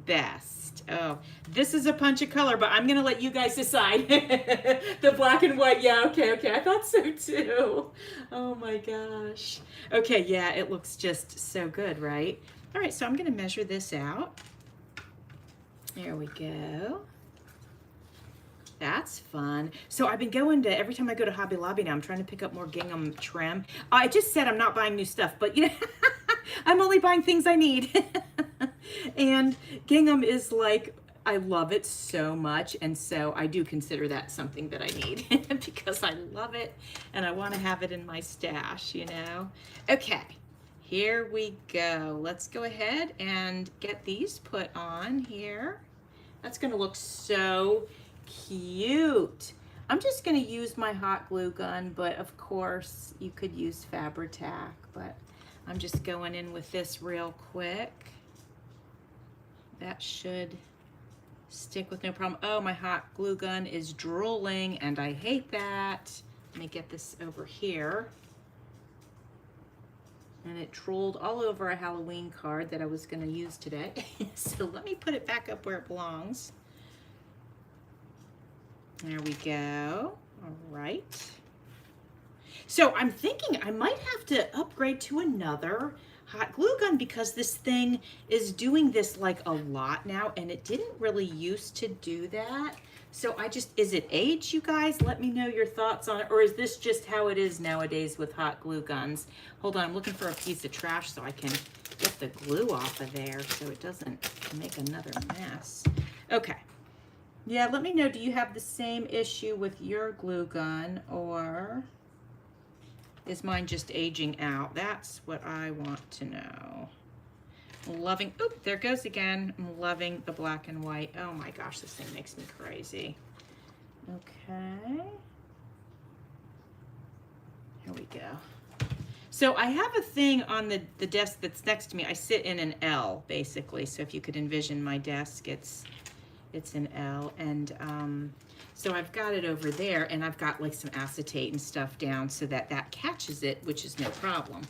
best. Oh, this is a punch of color, but I'm gonna let you guys decide. The black and white, yeah, okay, I thought so too. Oh my gosh. Okay, yeah, it looks just so good, right? All right, so I'm gonna measure this out. There we go. That's fun. So I've been going to, every time I go to Hobby Lobby now, I'm trying to pick up more gingham trim. I just said I'm not buying new stuff, but you know, I'm only buying things I need. And gingham is like I love it so much, and so I do consider that something that I need because I love it and I want to have it in my stash, you know. Okay, here we go. Let's go ahead and get these put on here. That's going to look so cute. I'm just going to use my hot glue gun, but of course you could use Fabri-Tac, but I'm just going in with this real quick. That should stick with no problem. Oh, my hot glue gun is drooling and I hate that. Let me get this over here. And it drooled all over a Halloween card that I was going to use today. So let me put it back up where it belongs. There we go. All right. So I'm thinking I might have to upgrade to another hot glue gun because this thing is doing this like a lot now, and it didn't really used to do that. So is it age, you guys? Let me know your thoughts on it, or is this just how it is nowadays with hot glue guns? Hold on, I'm looking for a piece of trash so I can get the glue off of there so it doesn't make another mess. Okay. Yeah, let me know, do you have the same issue with your glue gun, or is mine just aging out? That's what I want to know. Loving, oop, there goes again. I'm loving the black and white. Oh my gosh, this thing makes me crazy. Okay. Here we go. So I have a thing on the desk that's next to me. I sit in an L, basically. So if you could envision my desk, it's an L, and so I've got it over there, and I've got like some acetate and stuff down so that catches it, which is no problem.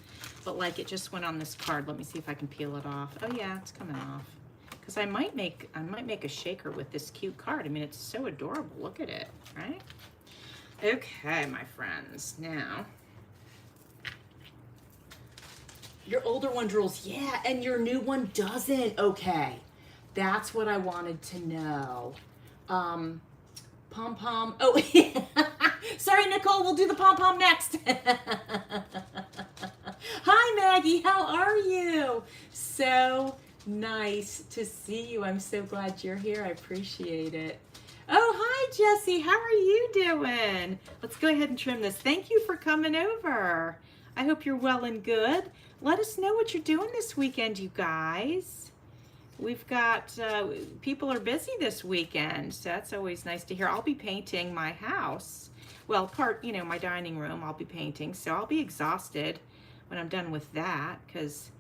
But like it just went on this card. Let me see if I can peel it off. Oh yeah, it's coming off. Because I might make a shaker with this cute card. I mean, it's so adorable. Look at it, right? Okay, my friends. Now, your older one drools, yeah, and your new one doesn't. Okay. That's what I wanted to know. Pom-pom. Oh, sorry, Nicole. We'll do the pom-pom next. Hi, Maggie. How are you? So nice to see you. I'm so glad you're here. I appreciate it. Oh, hi, Jessie. How are you doing? Let's go ahead and trim this. Thank you for coming over. I hope you're well and good. Let us know what you're doing this weekend, you guys. We've got, people are busy this weekend, so that's always nice to hear. I'll be painting my house. Well, my dining room I'll be painting, so I'll be exhausted when I'm done with that, because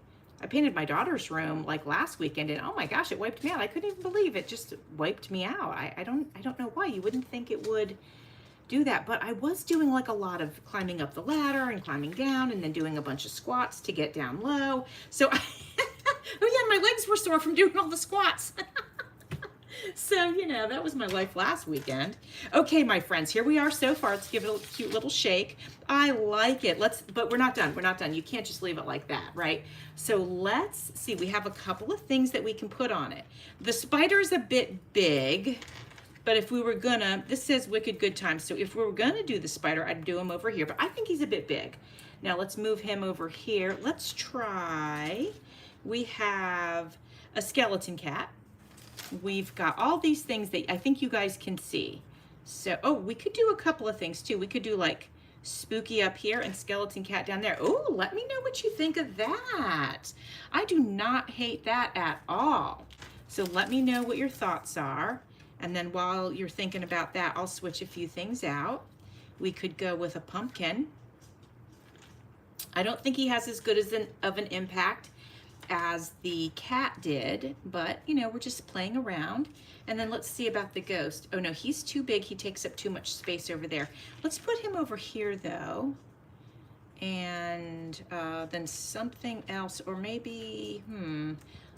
I painted my daughter's room like last weekend, and oh my gosh, it wiped me out. I couldn't even believe it just wiped me out. I don't know why. You wouldn't think it would do that, but I was doing like a lot of climbing up the ladder and climbing down and then doing a bunch of squats to get down low. So oh yeah, my legs were sore from doing all the squats. So, that was my life last weekend. Okay, my friends, here we are so far. Let's give it a cute little shake. I like it. But we're not done. We're not done. You can't just leave it like that, right? So let's see. We have a couple of things that we can put on it. The spider's a bit big, but if we were gonna, this says Wicked Good Times. So if we were gonna do the spider, I'd do him over here, but I think he's a bit big. Now let's move him over here. Let's try, we have a skeleton cat. We've got all these things that I think you guys can see. So, oh, we could do a couple of things too. We could do like spooky up here and skeleton cat down there. Oh, let me know what you think of that. I do not hate that at all. So let me know what your thoughts are. And then while you're thinking about that, I'll switch a few things out. We could go with a pumpkin. I don't think he has as good of an impact as the cat did, but we're just playing around. And then let's see about the ghost. Oh no, he's too big. He takes up too much space over there. Let's put him over here though. And then something else, or maybe,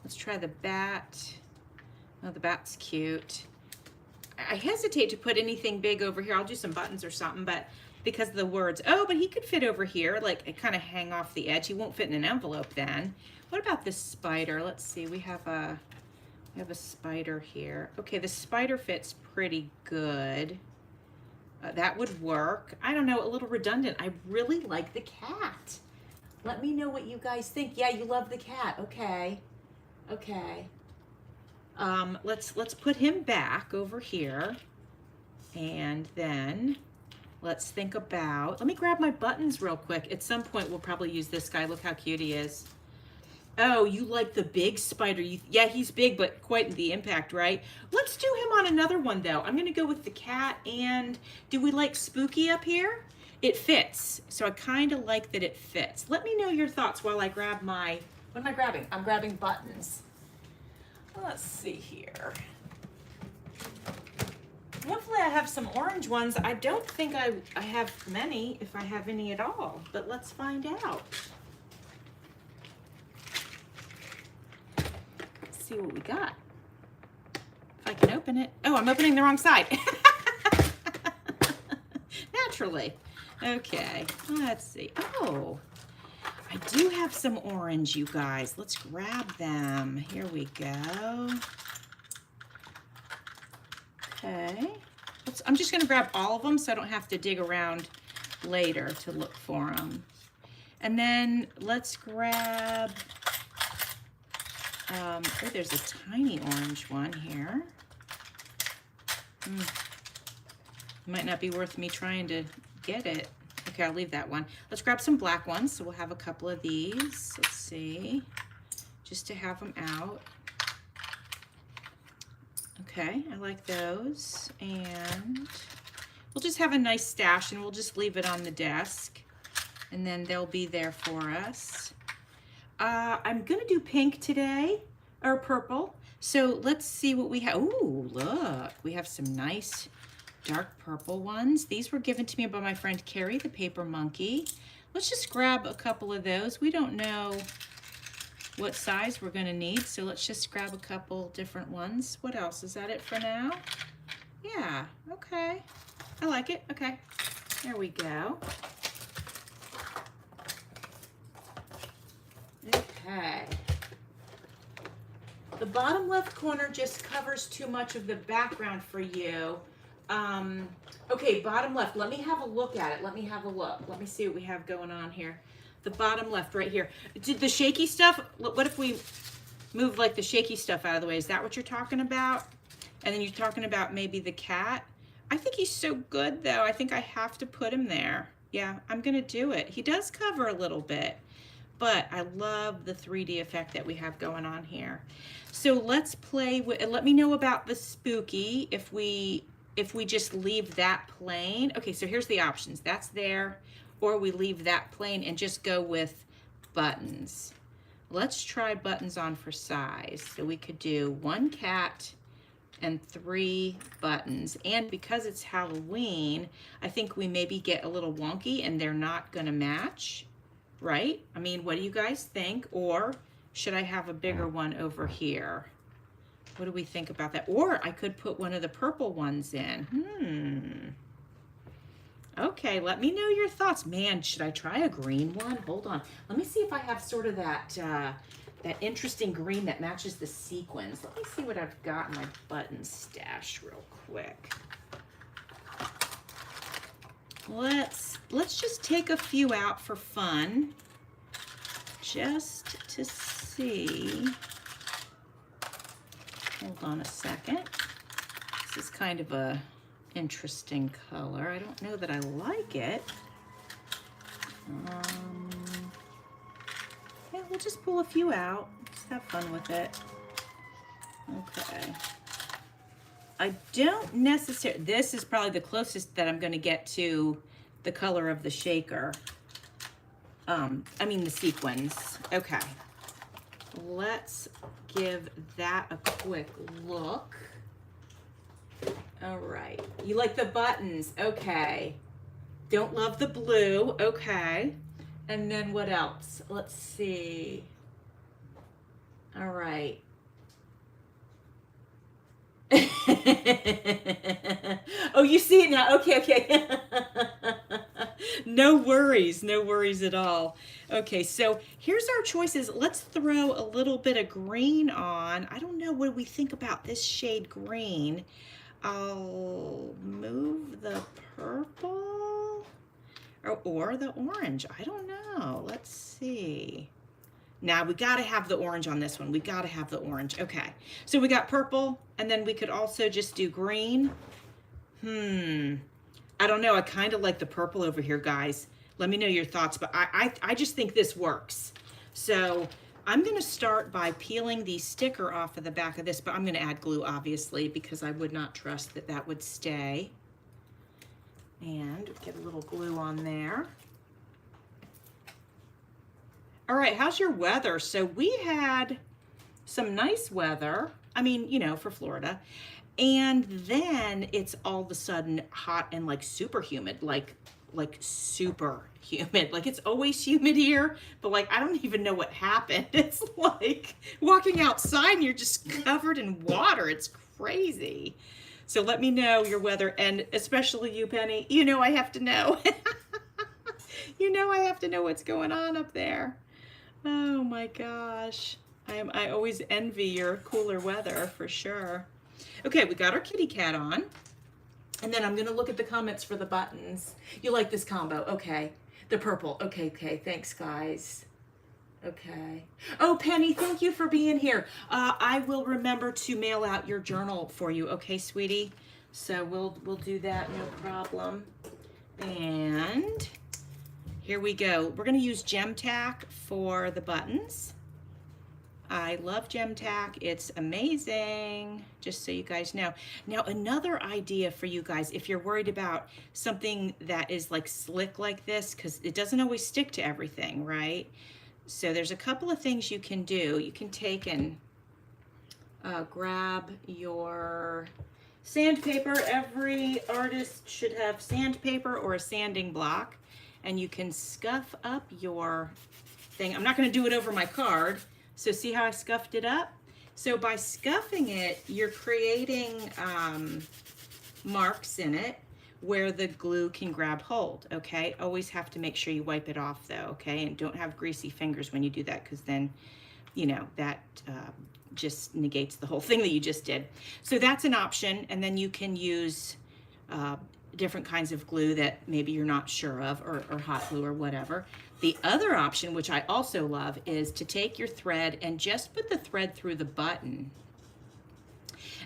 let's try the bat. Oh, the bat's cute. I hesitate to put anything big over here. I'll do some buttons or something, but because of the words. Oh, but he could fit over here, like kind of hang off the edge. He won't fit in an envelope then. What about this spider? Let's see, we have a spider here. Okay, the spider fits pretty good. That would work. I don't know, a little redundant. I really like the cat. Let me know what you guys think. Yeah, you love the cat. Okay. Okay. Let's put him back over here. And then let's think about, let me grab my buttons real quick. At some point, we'll probably use this guy. Look how cute he is. Oh, you like the big spider. Yeah, he's big, but quite the impact, right? Let's do him on another one, though. I'm going to go with the cat. And do we like Spooky up here? It fits. So I kind of like that it fits. Let me know your thoughts while I grab my, what am I grabbing? I'm grabbing buttons. Let's see here. Hopefully I have some orange ones. I don't think I have many, if I have any at all, but let's find out. Let's see what we got. If I can open it. Oh, I'm opening the wrong side. Naturally. Okay, let's see. Oh, I do have some orange, you guys. Let's grab them. Here we go. Okay. I'm just going to grab all of them so I don't have to dig around later to look for them. And then let's grab, oh, there's a tiny orange one here. Might not be worth me trying to get it. Okay, I'll leave that one. Let's grab some black ones. So we'll have a couple of these. Let's see, just to have them out. Okay, I like those. And we'll just have a nice stash and we'll just leave it on the desk. And then they'll be there for us. I'm gonna do pink today, or purple. So let's see what we have. Ooh, look, we have some nice dark purple ones. These were given to me by my friend Carrie, the paper monkey. Let's just grab a couple of those. We don't know what size we're gonna need, so let's just grab a couple different ones. What else? Is that it for now? Yeah, okay. I like it, okay. There we go. Okay. The bottom left corner just covers too much of the background for you. Okay, bottom left, let me have a look at it. Let me have a look. Let me see what we have going on here. The bottom left right here. Did the shaky stuff, what if we move like the shaky stuff out of the way? Is that what you're talking about? And then you're talking about maybe the cat? I think he's so good though. I think I have to put him there. Yeah, I'm gonna do it. He does cover a little bit, but I love the 3D effect that we have going on here. So let's play with, let me know about the spooky if we just leave that plain. Okay, so here's the options. That's there, or we leave that plain and just go with buttons. Let's try buttons on for size. So we could do 1 cat and 3 buttons. And because it's Halloween, I think we maybe get a little wonky and they're not gonna match, right? I mean, what do you guys think? Or should I have a bigger one over here? What do we think about that? Or I could put one of the purple ones in. Okay, let me know your thoughts. Man, should I try a green one? Hold on. Let me see if I have sort of that that interesting green that matches the sequins. Let me see what I've got in my button stash real quick. Let's just take a few out for fun, just to see. Hold on a second. This is kind of a interesting color. I don't know that I like it. Yeah, we'll just pull a few out. Just have fun with it. Okay. I don't necessarily, this is probably the closest that I'm going to get to the color of the shaker. I mean the sequins. Okay. Let's give that a quick look. All right. You like the buttons? Okay. Don't love the blue. Okay. And then what else? Let's see. All right. Oh, you see it now. Okay, okay. No worries at all. Okay, so here's our choices. Let's throw a little bit of green on. I don't know, what do we think about this shade green? I'll move the purple or the orange. I don't know. Let's see. Now we gotta have the orange on this one. We gotta have the orange. Okay, so we got purple, and then we could also just do green. I don't know. I kind of like the purple over here, guys. Let me know your thoughts, but I just think this works. So I'm gonna start by peeling the sticker off of the back of this, but I'm gonna add glue, obviously, because I would not trust that that would stay. And get a little glue on there. All right, how's your weather? So we had some nice weather. I mean, you know, for Florida. And then it's all of a sudden hot and like super humid, like super humid. Like it's always humid here, but like I don't even know what happened. It's like walking outside and you're just covered in water. It's crazy. So let me know your weather, and especially you, Penny. You know I have to know. You know I have to know what's going on up there. Oh my gosh. I always envy your cooler weather for sure. Okay, we got our kitty cat on. And then I'm gonna look at the comments for the buttons. You like this combo? Okay. The purple. Okay, thanks guys. Okay. Oh, Penny, thank you for being here. I will remember to mail out your journal for you, okay, sweetie? So we'll do that, no problem. And here we go. We're gonna use gem tack for the buttons. I love gem tack. It's amazing, just so you guys know. Now, another idea for you guys, if you're worried about something that is like slick like this, because it doesn't always stick to everything, right? So there's a couple of things you can do. You can take and grab your sandpaper. Every artist should have sandpaper or a sanding block, and you can scuff up your thing. I'm not going to do it over my card. So see how I scuffed it up? So by scuffing it, you're creating marks in it where the glue can grab hold, okay? Always have to make sure you wipe it off though, okay? And don't have greasy fingers when you do that, because then, you know, that just negates the whole thing that you just did. So that's an option, and then you can use different kinds of glue that maybe you're not sure of, or hot glue or whatever. The other option, which I also love, is to take your thread and just put the thread through the button.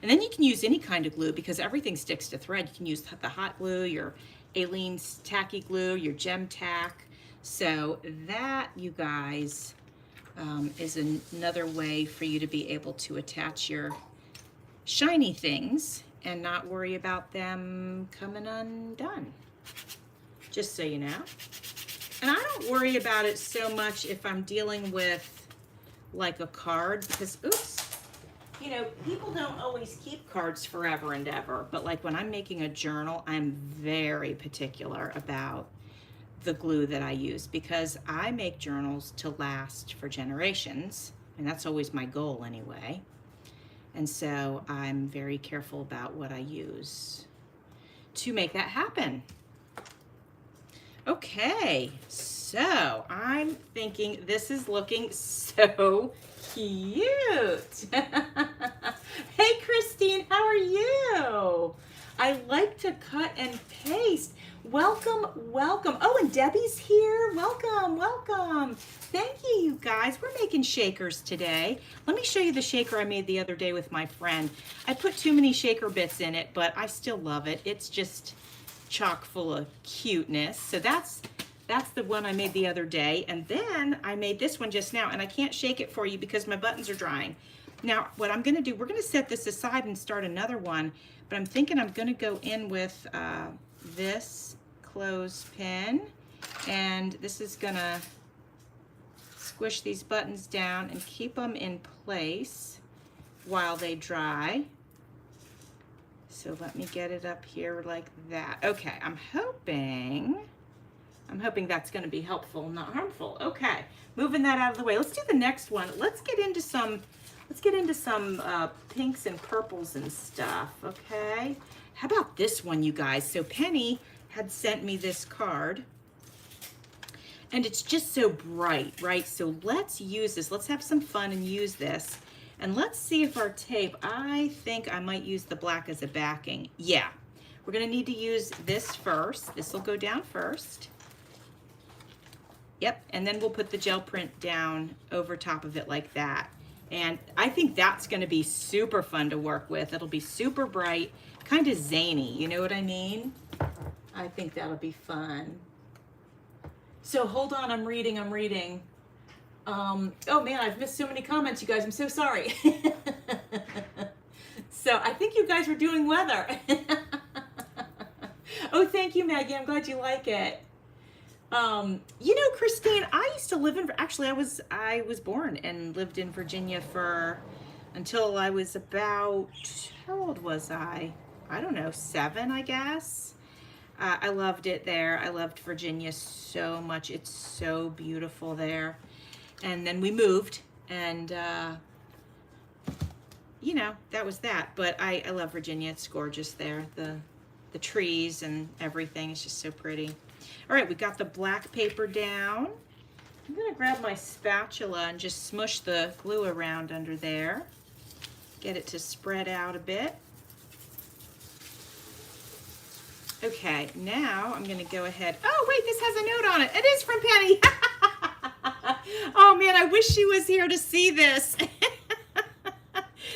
And then you can use any kind of glue, because everything sticks to thread. You can use the hot glue, your Aleene's tacky glue, your gem tack. So that, you guys, is another way for you to be able to attach your shiny things and not worry about them coming undone. Just so you know. And I don't worry about it so much if I'm dealing with like a card, because, oops, you know, people don't always keep cards forever and ever. But like when I'm making a journal, I'm very particular about the glue that I use, because I make journals to last for generations. And that's always my goal anyway. And so I'm very careful about what I use to make that happen. Okay, so I'm thinking this is looking so cute. Hey, Christine, how are you? I like to cut and paste. Welcome, welcome. Oh, and Debbie's here. Welcome, welcome. Thank you, you guys. We're making shakers today. Let me show you the shaker I made the other day with my friend. I put too many shaker bits in it, but I still love it. It's just chock full of cuteness. So that's the one I made the other day. And then I made this one just now, and I can't shake it for you because my buttons are drying. Now, what I'm gonna do, we're gonna set this aside and start another one, but I'm thinking I'm gonna go in with this clothespin, and this is gonna squish these buttons down and keep them in place while they dry. So let me get it up here like that. Okay, I'm hoping that's gonna be helpful, not harmful. Okay, moving that out of the way. Let's do the next one. Let's get into some pinks and purples and stuff, okay? How about this one, you guys? So Penny had sent me this card, and it's just so bright, right? So let's use this. Let's have some fun and use this. And let's see if our tape, I think I might use the black as a backing. Yeah, we're gonna need to use this first. This will go down first. Yep, and then we'll put the gel print down over top of it like that. And I think that's gonna be super fun to work with. It'll be super bright, kind of zany, you know what I mean? I think that'll be fun. So hold on, I'm reading. Oh man, I've missed so many comments, you guys, I'm so sorry. So I think you guys were doing weather. Oh, thank you, Maggie, I'm glad you like it. You know, Christine, I used to live in, actually I was born and lived in Virginia for, until I was about, how old was I? I don't know, 7, I guess. I loved it there. I loved Virginia so much. It's so beautiful there. And then we moved, and you know, that was that. But I love Virginia. It's gorgeous there. The trees and everything is just so pretty. All right, we got the black paper down. I'm gonna grab my spatula and just smush the glue around under there. Get it to spread out a bit. Okay, now I'm gonna go ahead. Oh wait, this has a note on it. It is from Penny. Oh man, I wish she was here to see this.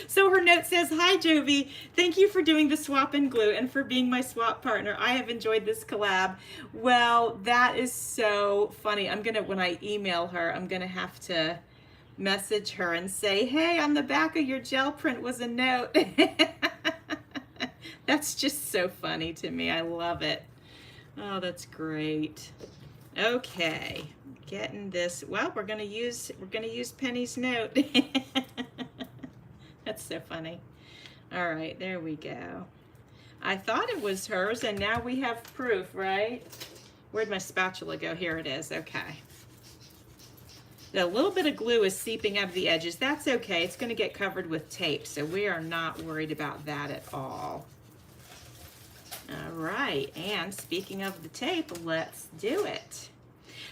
So her note says, "Hi Jovi, thank you for doing the swap and glue and for being my swap partner. I have enjoyed this collab." Well, that is so funny. When I email her, I'm gonna have to message her and say, "Hey, on the back of your gel print was a note." That's just so funny to me. I love it. Oh, that's great. Okay, getting this. Well, we're gonna use Penny's note. That's so funny. All right, there we go. I thought it was hers, and now we have proof, right? Where'd my spatula go? Here it is. Okay. A little bit of glue is seeping out of the edges. That's okay. It's going to get covered with tape, so we are not worried about that at all. All right, and speaking of the tape, let's do it.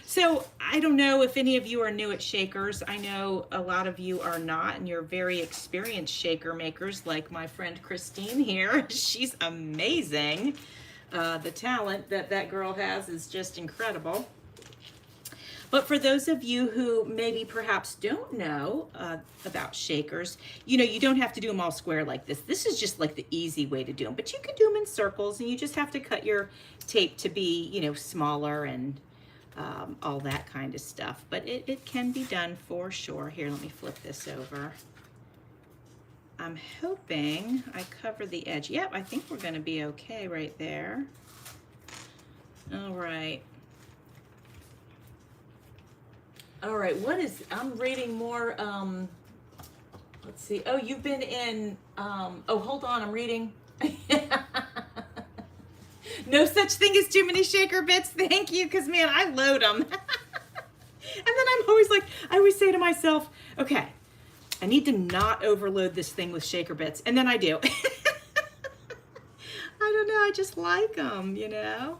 So I don't know if any of you are new at shakers. I know a lot of you are not, and you're very experienced shaker makers like my friend Christine here. She's amazing. The talent that girl has is just incredible. But for those of you who maybe perhaps don't know about shakers, you know, you don't have to do them all square like this. This is just like the easy way to do them, but you can do them in circles, and you just have to cut your tape to be, you know, smaller and all that kind of stuff. But it can be done for sure. Here, let me flip this over. I'm hoping I cover the edge. Yep, I think we're gonna be okay right there. All right. All right, I'm reading more, let's see. Oh, you've been in, oh, hold on, I'm reading. No such thing as too many shaker bits, thank you, because man, I load them. And then I'm always like, I always say to myself, okay, I need to not overload this thing with shaker bits, and then I do. I don't know, I just like them, you know?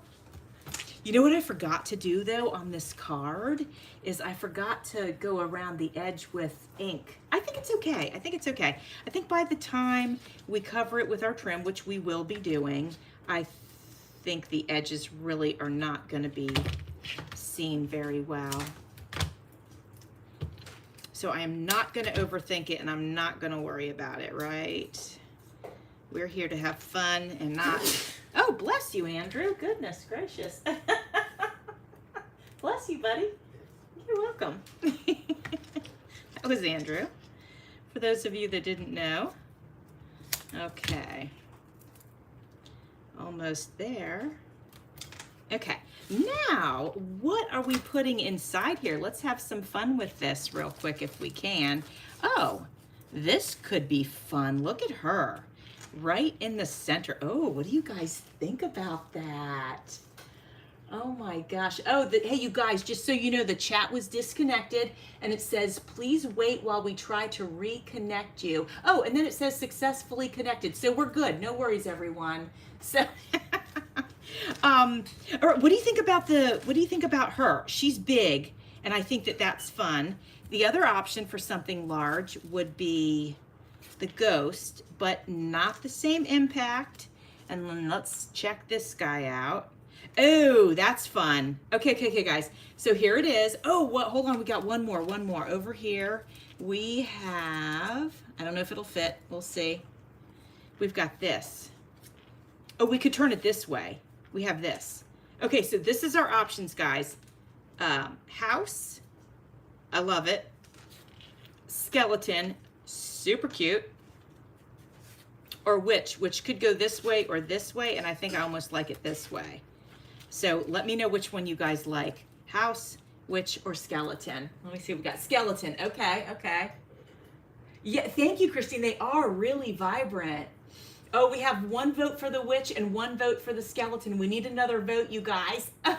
You know what I forgot to do though on this card is I forgot to go around the edge with ink. I think it's okay. I think it's okay. I think by the time we cover it with our trim, which we will be doing, I think the edges really are not going to be seen very well. So I am not going to overthink it, and I'm not going to worry about it, right? We're here to have fun and not... Oh, bless you, Andrew. Goodness gracious. Bless you, buddy. You're welcome. That was Andrew. For those of you that didn't know. Okay. Almost there. Okay. Now, what are we putting inside here? Let's have some fun with this real quick if we can. Oh, this could be fun. Look at her. Right in the center. Oh, what do you guys think about that? Oh my gosh. Oh, hey, you guys, just so you know, the chat was disconnected, and it says, please wait while we try to reconnect you. Oh, and then it says successfully connected. So we're good. No worries, everyone. So, all right, what do you think about her? She's big, and I think that's fun. The other option for something large would be the ghost, but not the same impact. And then let's check this guy out. Oh, that's fun. Okay, guys. So here it is. Oh, what? Hold on. We got one more. Over here, we have, I don't know if it'll fit. We'll see. We've got this. Oh, we could turn it this way. We have this. Okay, so this is our options, guys. House. I love it. Skeleton. Super cute. Or which could go this way or this way, and I think I almost like it this way. So let me know which one you guys like. House, witch, or skeleton. Let me see, we got skeleton. Okay. Yeah, thank you, Christine. They are really vibrant. Oh, we have one vote for the witch and one vote for the skeleton. We need another vote, you guys. Hey,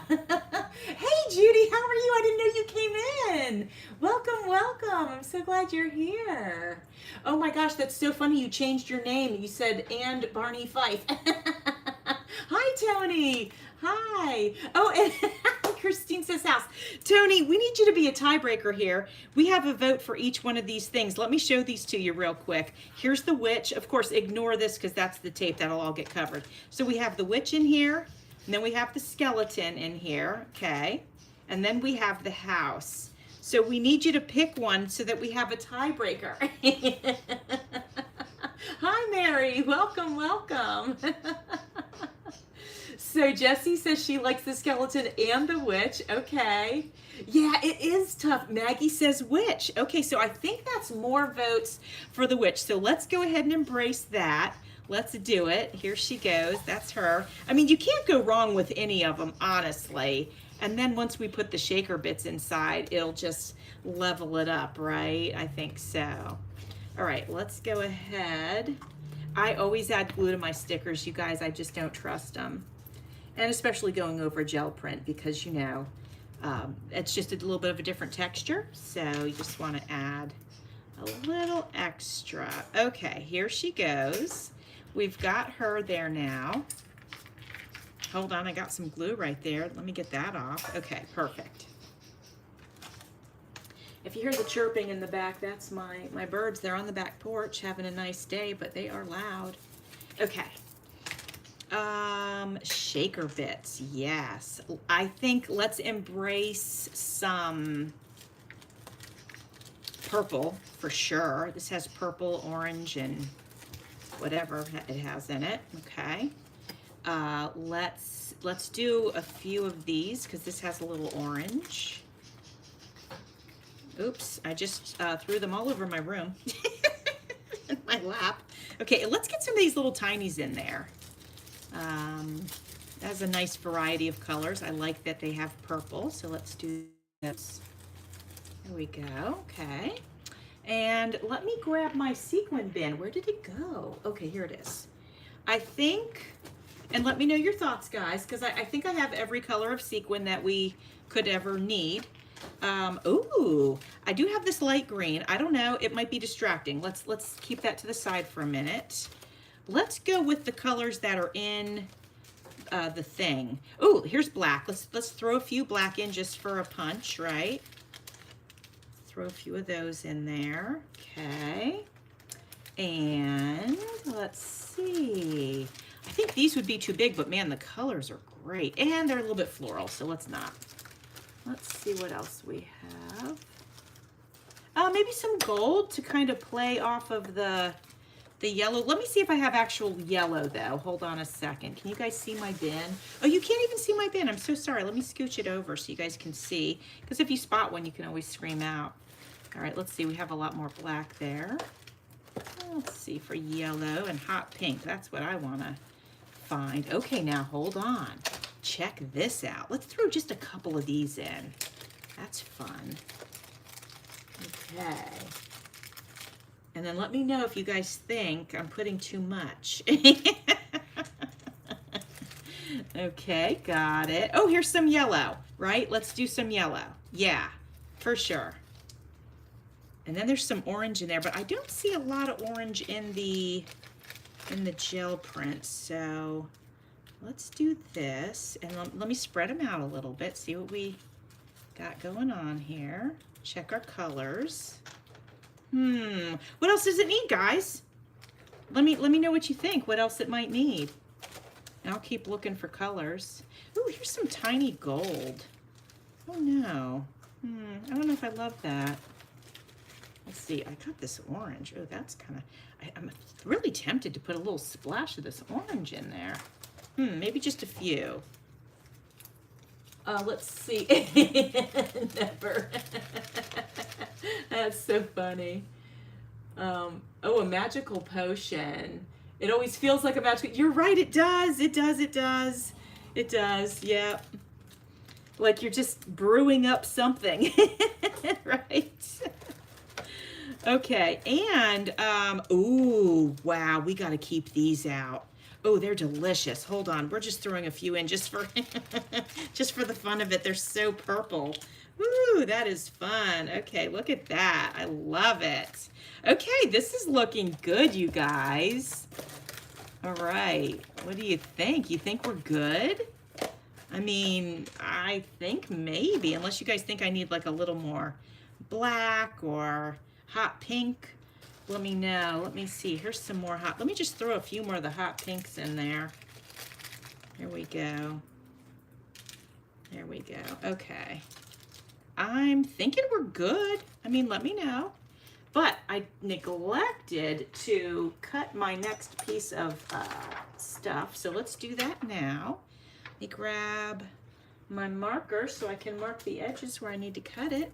Judy, how are you? I didn't know you came in. Welcome. I'm so glad you're here. Oh my gosh, that's so funny. You changed your name. You said, and Barney Fife. Hi, Tony. Hi. Oh, and Christine says house. Tony, we need you to be a tiebreaker here. We have a vote for each one of these things. Let me show these to you real quick. Here's the witch. Of course, ignore this because that's the tape. That'll all get covered. So we have the witch in here, and then we have the skeleton in here, okay? And then we have the house. So we need you to pick one so that we have a tiebreaker. Hi, Mary. Welcome. So Jessie says she likes the skeleton and the witch. Okay. Yeah, it is tough. Maggie says witch. Okay, so I think that's more votes for the witch. So let's go ahead and embrace that. Let's do it. Here she goes. That's her. I mean, you can't go wrong with any of them, honestly. And then once we put the shaker bits inside, it'll just level it up, right? I think so. All right, let's go ahead. I always add glue to my stickers, you guys. I just don't trust them. And especially going over gel print because, you know, it's just a little bit of a different texture. So you just want to add a little extra. Okay, here she goes. We've got her there now. Hold on, I got some glue right there. Let me get that off. Okay, perfect. If you hear the chirping in the back, that's my birds. They're on the back porch having a nice day, but they are loud. Okay. Shaker bits, yes. I think let's embrace some purple for sure. This has purple, orange, and whatever it has in it. Okay. Let's do a few of these because this has a little orange. Oops, I just threw them all over my room in my lap. Okay, let's get some of these little tinies in there. That's a nice variety of colors. I like that they have purple, so let's do this. There we go, okay. And let me grab my sequin bin. Where did it go? Okay, here it is. I think, and let me know your thoughts, guys, because I think I have every color of sequin that we could ever need. Ooh, I do have this light green. I don't know, it might be distracting. Let's keep that to the side for a minute. Let's go with the colors that are in the thing. Oh, here's black. Let's throw a few black in just for a punch, right? Throw a few of those in there. Okay. And let's see. I think these would be too big, but man, the colors are great. And they're a little bit floral, so let's not. Let's see what else we have. Maybe some gold to kind of play off of the yellow. Let me see if I have actual yellow though. Hold on a second. Can you guys see my bin? Oh, you can't even see my bin. I'm so sorry. Let me scooch it over so you guys can see. Because if you spot one, you can always scream out. All right, let's see. We have a lot more black there. Let's see for yellow and hot pink. That's what I want to find. Okay, now hold on. Check this out. Let's throw just a couple of these in. That's fun. Okay. And then let me know if you guys think I'm putting too much. Okay, got it. Oh, here's some yellow, right? Let's do some yellow. Yeah, for sure. And then there's some orange in there, but I don't see a lot of orange in the gel print. So let's do this. And let me spread them out a little bit, see what we got going on here. Check our colors. What else does it need, guys? Let me know what you think, what else it might need. I'll keep looking for colors. Ooh, here's some tiny gold. Oh no. I don't know if I love that. Let's see, I got this orange. Oh, that's kind of, I'm really tempted to put a little splash of this orange in there. Maybe just a few. Let's see. Never. That's so funny. Oh, a magical potion. It always feels like a magical. You're right, it does. It does, it does. It does, yeah. Like you're just brewing up something, right? Okay, and, ooh, wow, we got to keep these out. Oh, they're delicious. Hold on, we're just throwing a few in just for, just for the fun of it. They're so purple. Ooh, that is fun. Okay, look at that. I love it. Okay, this is looking good, you guys. All right, what do you think? You think we're good? I mean, I think maybe, unless you guys think I need like a little more black or hot pink. Let me know. Let me see. Here's some more hot. Let me just throw a few more of the hot pinks in there. There we go. There we go. Okay. I'm thinking we're good. I mean, let me know. But I neglected to cut my next piece of stuff. So let's do that now. Let me grab my marker so I can mark the edges where I need to cut it.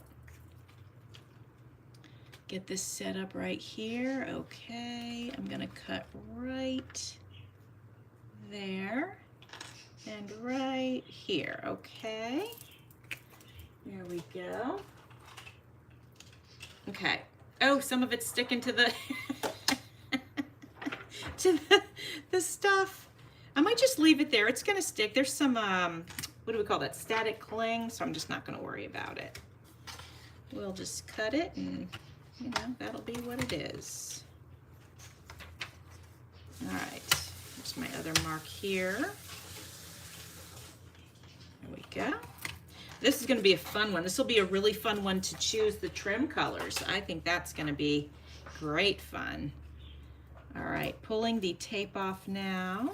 Get this set up right here. Okay, I'm gonna cut right there and right here. Okay, there we go. Okay. Oh, some of it's sticking to the to the stuff. I might just leave it there. It's gonna stick. There's some what do we call that? Static cling. So I'm just not gonna worry about it. We'll just cut it and, you know, that'll be what it is. All right, here's my other mark here. There we go. This is gonna be a fun one. This will be a really fun one to choose the trim colors. I think that's gonna be great fun. All right, pulling the tape off now.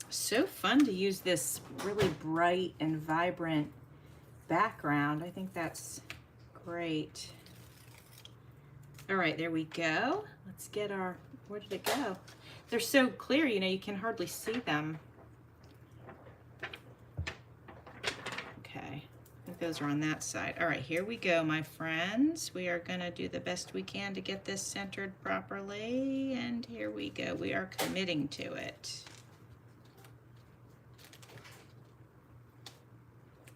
So fun to use this really bright and vibrant background. I think that's great. All right, there we go. Let's get our, where did it go? They're so clear, you know, you can hardly see them. Okay, I think those are on that side. All right, here we go, my friends. We are gonna do the best we can to get this centered properly, and here we go. We are committing to it.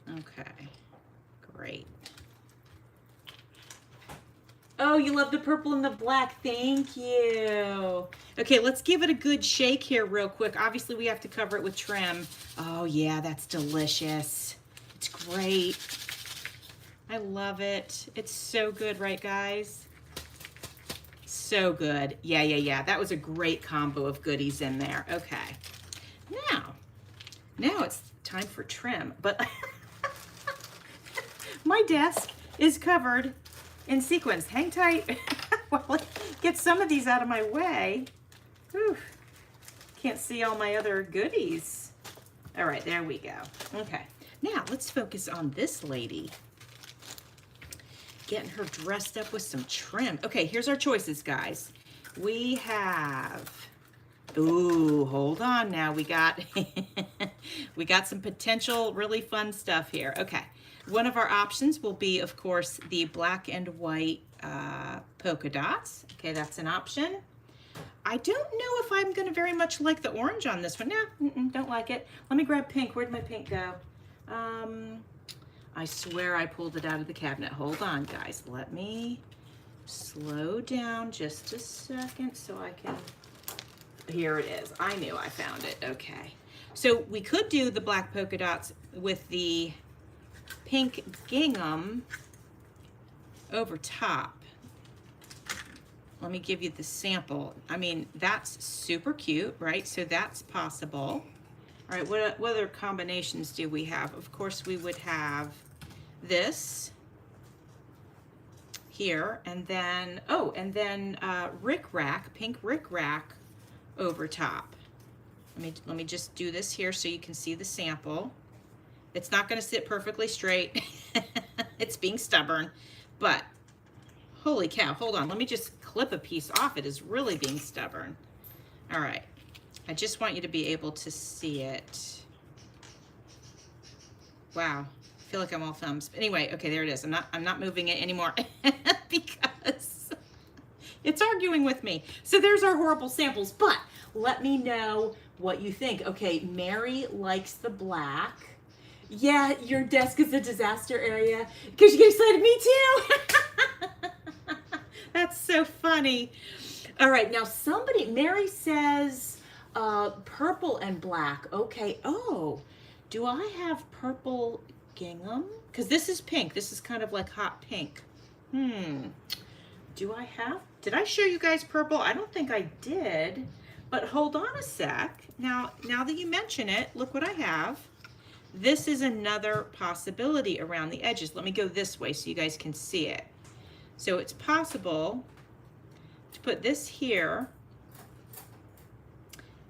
Okay, great. Oh, you love the purple and the black. Thank you. Okay, let's give it a good shake here real quick. Obviously, we have to cover it with trim. Oh, yeah, that's delicious. It's great. I love it. It's so good, right, guys? So good. Yeah, yeah, yeah. That was a great combo of goodies in there. Okay. Now it's time for trim. But my desk is covered in sequins. Hang tight. Well, get some of these out of my way. Whew. Can't see all my other goodies. All right, there we go. Okay, now let's focus on this lady. Getting her dressed up with some trim. Okay, here's our choices, guys. We have, ooh, hold on now. We got, we got some potential really fun stuff here. Okay. One of our options will be, of course, the black and white polka dots. Okay, that's an option. I don't know if I'm going to very much like the orange on this one. No, don't like it. Let me grab pink. Where'd my pink go? I swear I pulled it out of the cabinet. Hold on, guys. Let me slow down just a second so I can... Here it is. I knew I found it. Okay. So we could do the black polka dots with the pink gingham over top. Let me give you the sample. I mean, that's super cute, right? So that's possible. All right, what other combinations do we have? Of course, we would have this here, and then, oh, and then rickrack, pink rickrack over top. Let me just do this here so you can see the sample. It's not gonna sit perfectly straight. It's being stubborn, but holy cow, hold on. Let me just clip a piece off. It is really being stubborn. All right, I just want you to be able to see it. Wow, I feel like I'm all thumbs. But anyway, okay, there it is. I'm not moving it anymore because it's arguing with me. So there's our horrible samples, but let me know what you think. Okay, Mary likes the black. Yeah, your desk is a disaster area because you get excited. Me too. That's so funny. All right, now Mary says purple and black. Okay, oh, do I have purple gingham? Because this is pink. This is kind of like hot pink. Did I show you guys purple? I don't think I did, but hold on a sec. Now that you mention it, look what I have. This is another possibility around the edges. Let me go this way so you guys can see it. So it's possible to put this here,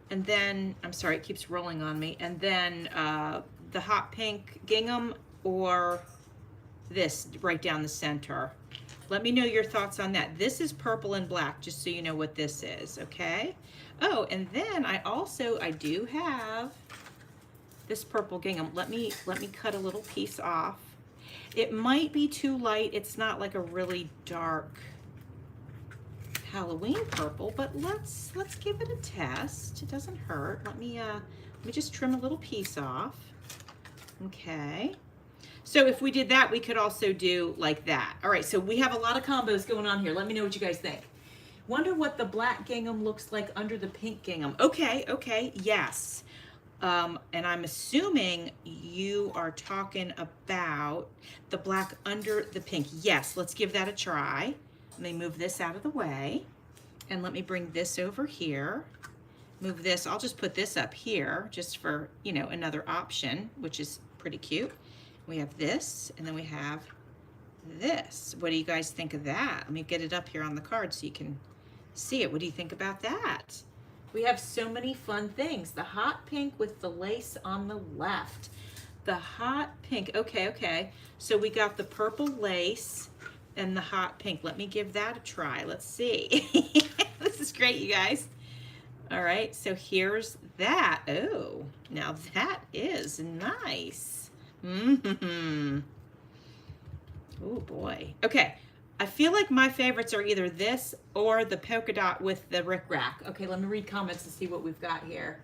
and then, I'm sorry, it keeps rolling on me, and then the hot pink gingham, or this right down the center. Let me know your thoughts on that. This is purple and black, just so you know what this is, okay? Oh, and then I do have this purple gingham. Let me cut a little piece off. It might be too light. It's not like a really dark Halloween purple, but let's give it a test. It doesn't hurt. Let me just trim a little piece off. Okay. So if we did that, we could also do like that. All right, so we have a lot of combos going on here. Let me know what you guys think. Wonder what the black gingham looks like under the pink gingham. Okay, yes. And I'm assuming you are talking about the black under the pink. Yes, let's give that a try. Let me move this out of the way, and let me bring this over here. Move this, I'll just put this up here just for, you know, another option, which is pretty cute. We have this, and then we have this. What do you guys think of that? Let me get it up here on the card so you can see it. What do you think about that? We have so many fun things. The hot pink with the lace on the left. The hot pink, okay. So we got the purple lace and the hot pink. Let me give that a try. Let's see. This is great, you guys. All right, so here's that. Oh, now that is nice. Oh boy. Okay. I feel like my favorites are either this or the polka dot with the rickrack. Okay, let me read comments to see what we've got here.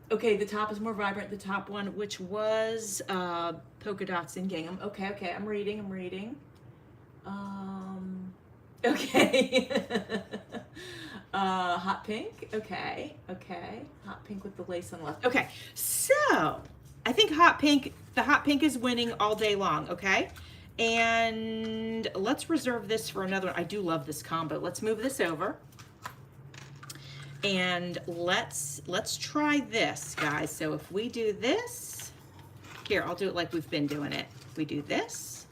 Okay, the top is more vibrant. The top one, which was polka dots and gingham. Okay, I'm reading. Okay. Hot pink. Okay. Hot pink with the lace on the left. Okay, so I think the hot pink is winning all day long, okay? And let's reserve this for another one. I do love this combo. Let's move this over. And let's try this, guys. So if we do this, here, I'll do it like we've been doing it. We do this,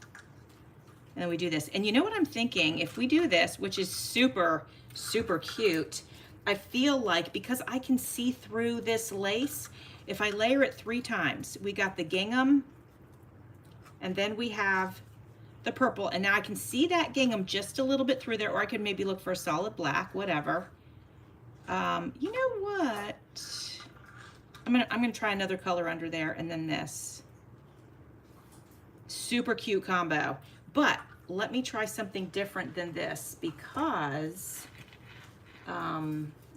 and then we do this. And you know what I'm thinking? If we do this, which is super, super cute, I feel like because I can see through this lace, if I layer it 3 times, we got the gingham, and then we have the purple, and now I can see that gingham just a little bit through there, or I could maybe look for a solid black, whatever. You know what? I'm gonna try another color under there, and then this. Super cute combo. But let me try something different than this because,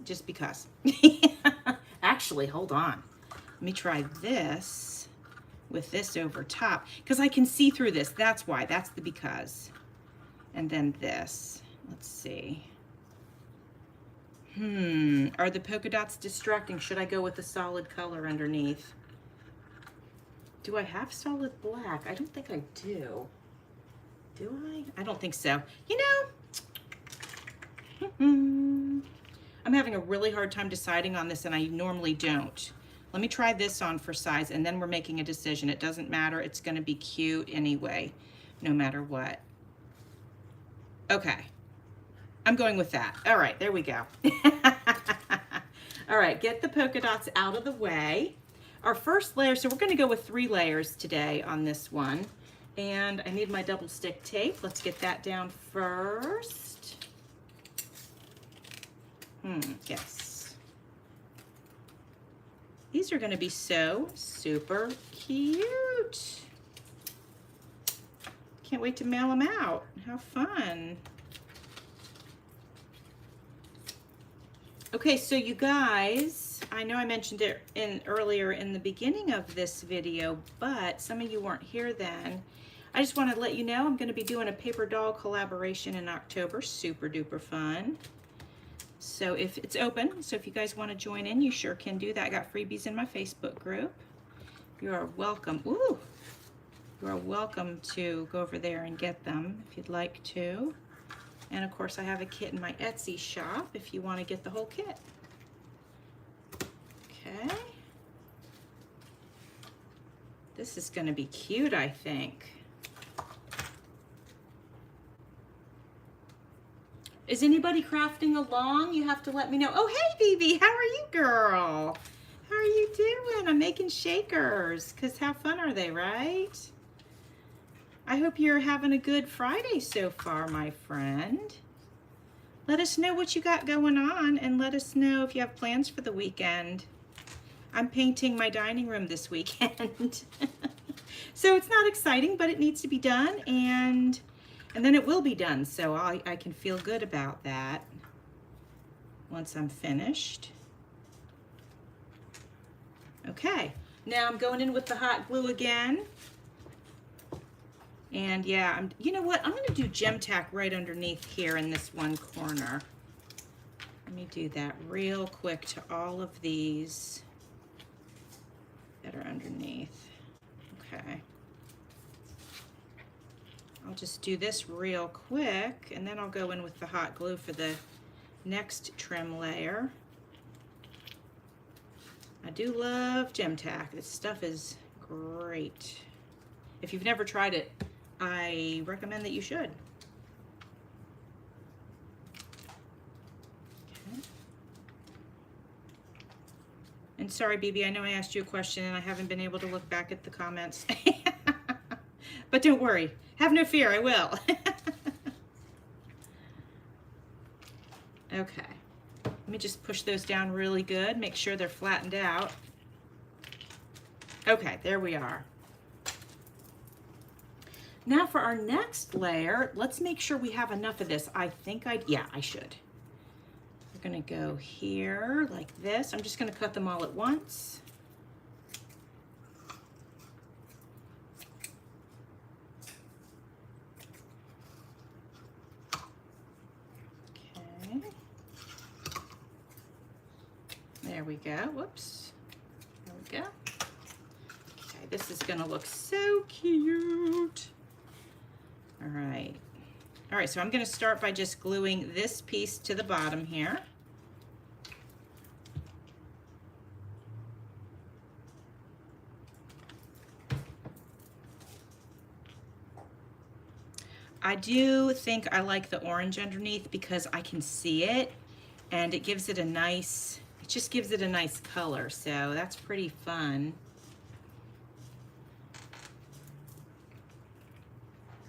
just because. Actually, hold on. Let me try this with this over top because I can see through this. That's why. That's the because. And then this. Let's see. Are the polka dots distracting? Should I go with the solid color underneath? Do I have solid black? I don't think I do. Do I? I don't think so. You know, I'm having a really hard time deciding on this, and I normally don't. Let me try this on for size, and then we're making a decision. It doesn't matter. It's going to be cute anyway, no matter what. Okay. I'm going with that. All right, there we go. All right, get the polka dots out of the way. Our first layer, so we're going to go with 3 layers today on this one. And I need my double stick tape. Let's get that down first. Yes. These are going to be so super cute. Can't wait to mail them out. How fun. Okay, so you guys, I know I mentioned it earlier in the beginning of this video, but some of you weren't here then. I just want to let you know I'm going to be doing a paper doll collaboration in October. Super duper fun. So if it's open, so if you guys want to join in, you sure can do that. I got freebies in my Facebook group. You are welcome. Ooh, you are welcome to go over there and get them if you'd like to. And of course, I have a kit in my Etsy shop if you want to get the whole kit. Okay. This is going to be cute, I think. Is anybody crafting along? You have to let me know. Oh, hey, BB, how are you, girl? How are you doing? I'm making shakers, because how fun are they, right? I hope you're having a good Friday so far, my friend. Let us know what you got going on, and let us know if you have plans for the weekend. I'm painting my dining room this weekend. So it's not exciting, but it needs to be done, and then it will be done, so I can feel good about that once I'm finished. Okay, now I'm going in with the hot glue again. And yeah, you know what? I'm gonna do gem tack right underneath here in this one corner. Let me do that real quick to all of these that are underneath. Okay. I'll just do this real quick, and then I'll go in with the hot glue for the next trim layer. I do love gem tack. This stuff is great. If you've never tried it, I recommend that you should. Okay. And sorry, BB, I know I asked you a question and I haven't been able to look back at the comments. But don't worry. Have no fear, I will. Okay. Let me just push those down really good. Make sure they're flattened out. Okay, there we are. Now for our next layer, let's make sure we have enough of this. I think yeah, I should. We're gonna go here like this. I'm just gonna cut them all at once. Okay. There we go. Whoops. There we go. Okay, this is gonna look so cute. All right. All right, so I'm going to start by just gluing this piece to the bottom here. I do think I like the orange underneath because I can see it, and it gives it a nice, it just gives it a nice color, so that's pretty fun.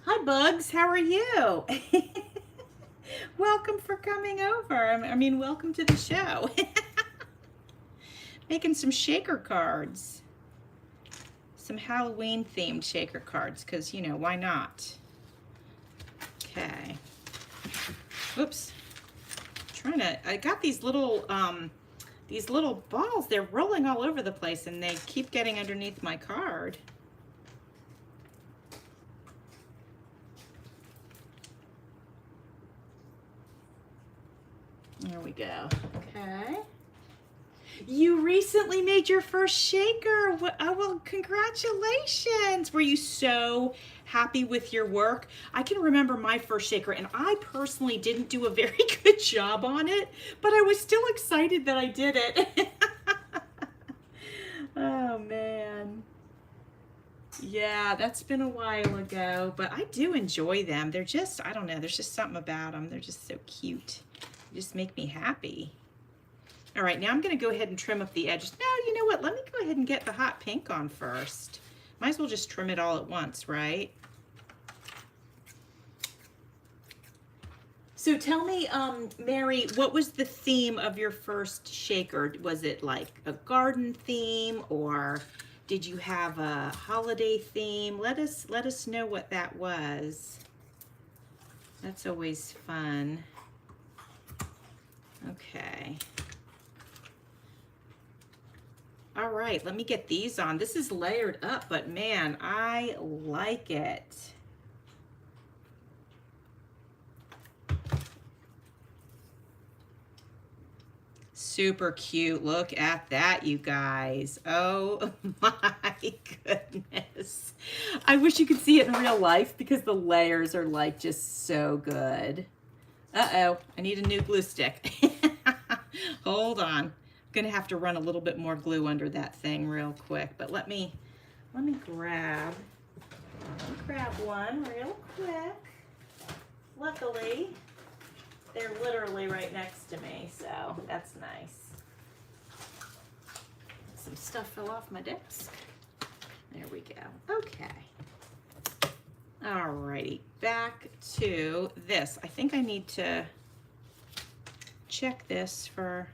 Hi, Bugs. How are you? Welcome for coming over. I mean, welcome to the show. Making some shaker cards. Some Halloween-themed shaker cards, because, you know, why not? Okay. Whoops. I got these little balls. They're rolling all over the place, and they keep getting underneath my card. There we go. Okay. You recently made your first shaker. Well, congratulations. Were you so happy with your work? I can remember my first shaker, and I personally didn't do a very good job on it, but I was still excited that I did it. Oh man. Yeah, that's been a while ago, but I do enjoy them. They're just, I don't know, there's just something about them. They're just so cute. They just make me happy. All right, now I'm gonna go ahead and trim up the edges. No, you know what? Let me go ahead and get the hot pink on first. Might as well just trim it all at once, right? So tell me, Mary, what was the theme of your first shaker? Was it like a garden theme, or did you have a holiday theme? Let us know what that was. That's always fun. Okay. All right, let me get these on. This is layered up, but man, I like it. Super cute. Look at that, you guys. Oh my goodness. I wish you could see it in real life because the layers are like just so good. Uh-oh, I need a new glue stick. Hold on. I'm gonna have to run a little bit more glue under that thing real quick, but let me grab one real quick. Luckily, they're literally right next to me, so that's nice. Some stuff fell off my desk. There we go. Okay. Alrighty, back to this. I think I need to check this for,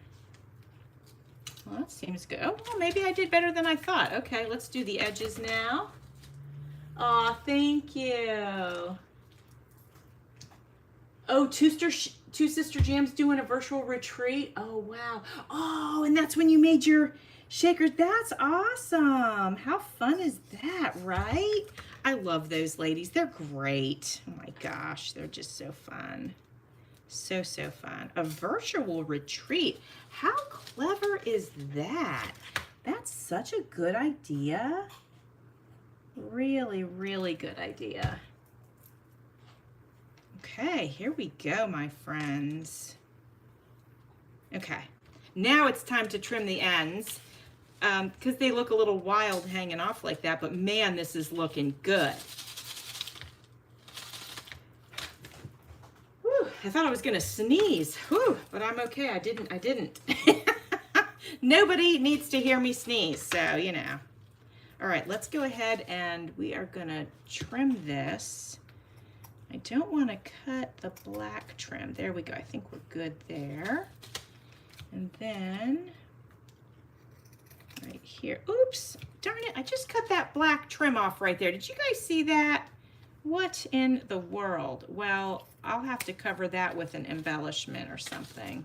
well, that seems good. Oh, well, maybe I did better than I thought. Okay, let's do the edges now. Aw, thank you. Oh, Two Sister Jam's doing a virtual retreat. Oh, wow. Oh, and that's when you made your shakers. That's awesome. How fun is that, right? I love those ladies. They're great. Oh my gosh, they're just so fun. So, so fun. A virtual retreat. How clever is that? That's such a good idea. Really, really good idea. Okay, here we go, my friends. Okay, now it's time to trim the ends because they look a little wild hanging off like that, but man, this is looking good. Whew, I thought I was gonna sneeze, whew, but I'm okay, I didn't. Nobody needs to hear me sneeze, so you know. All right, let's go ahead and we are gonna trim this. I don't want to cut the black trim. There we go. I think we're good there. And then right here. Oops, darn it. I just cut that black trim off right there. Did you guys see that? What in the world? Well, I'll have to cover that with an embellishment or something.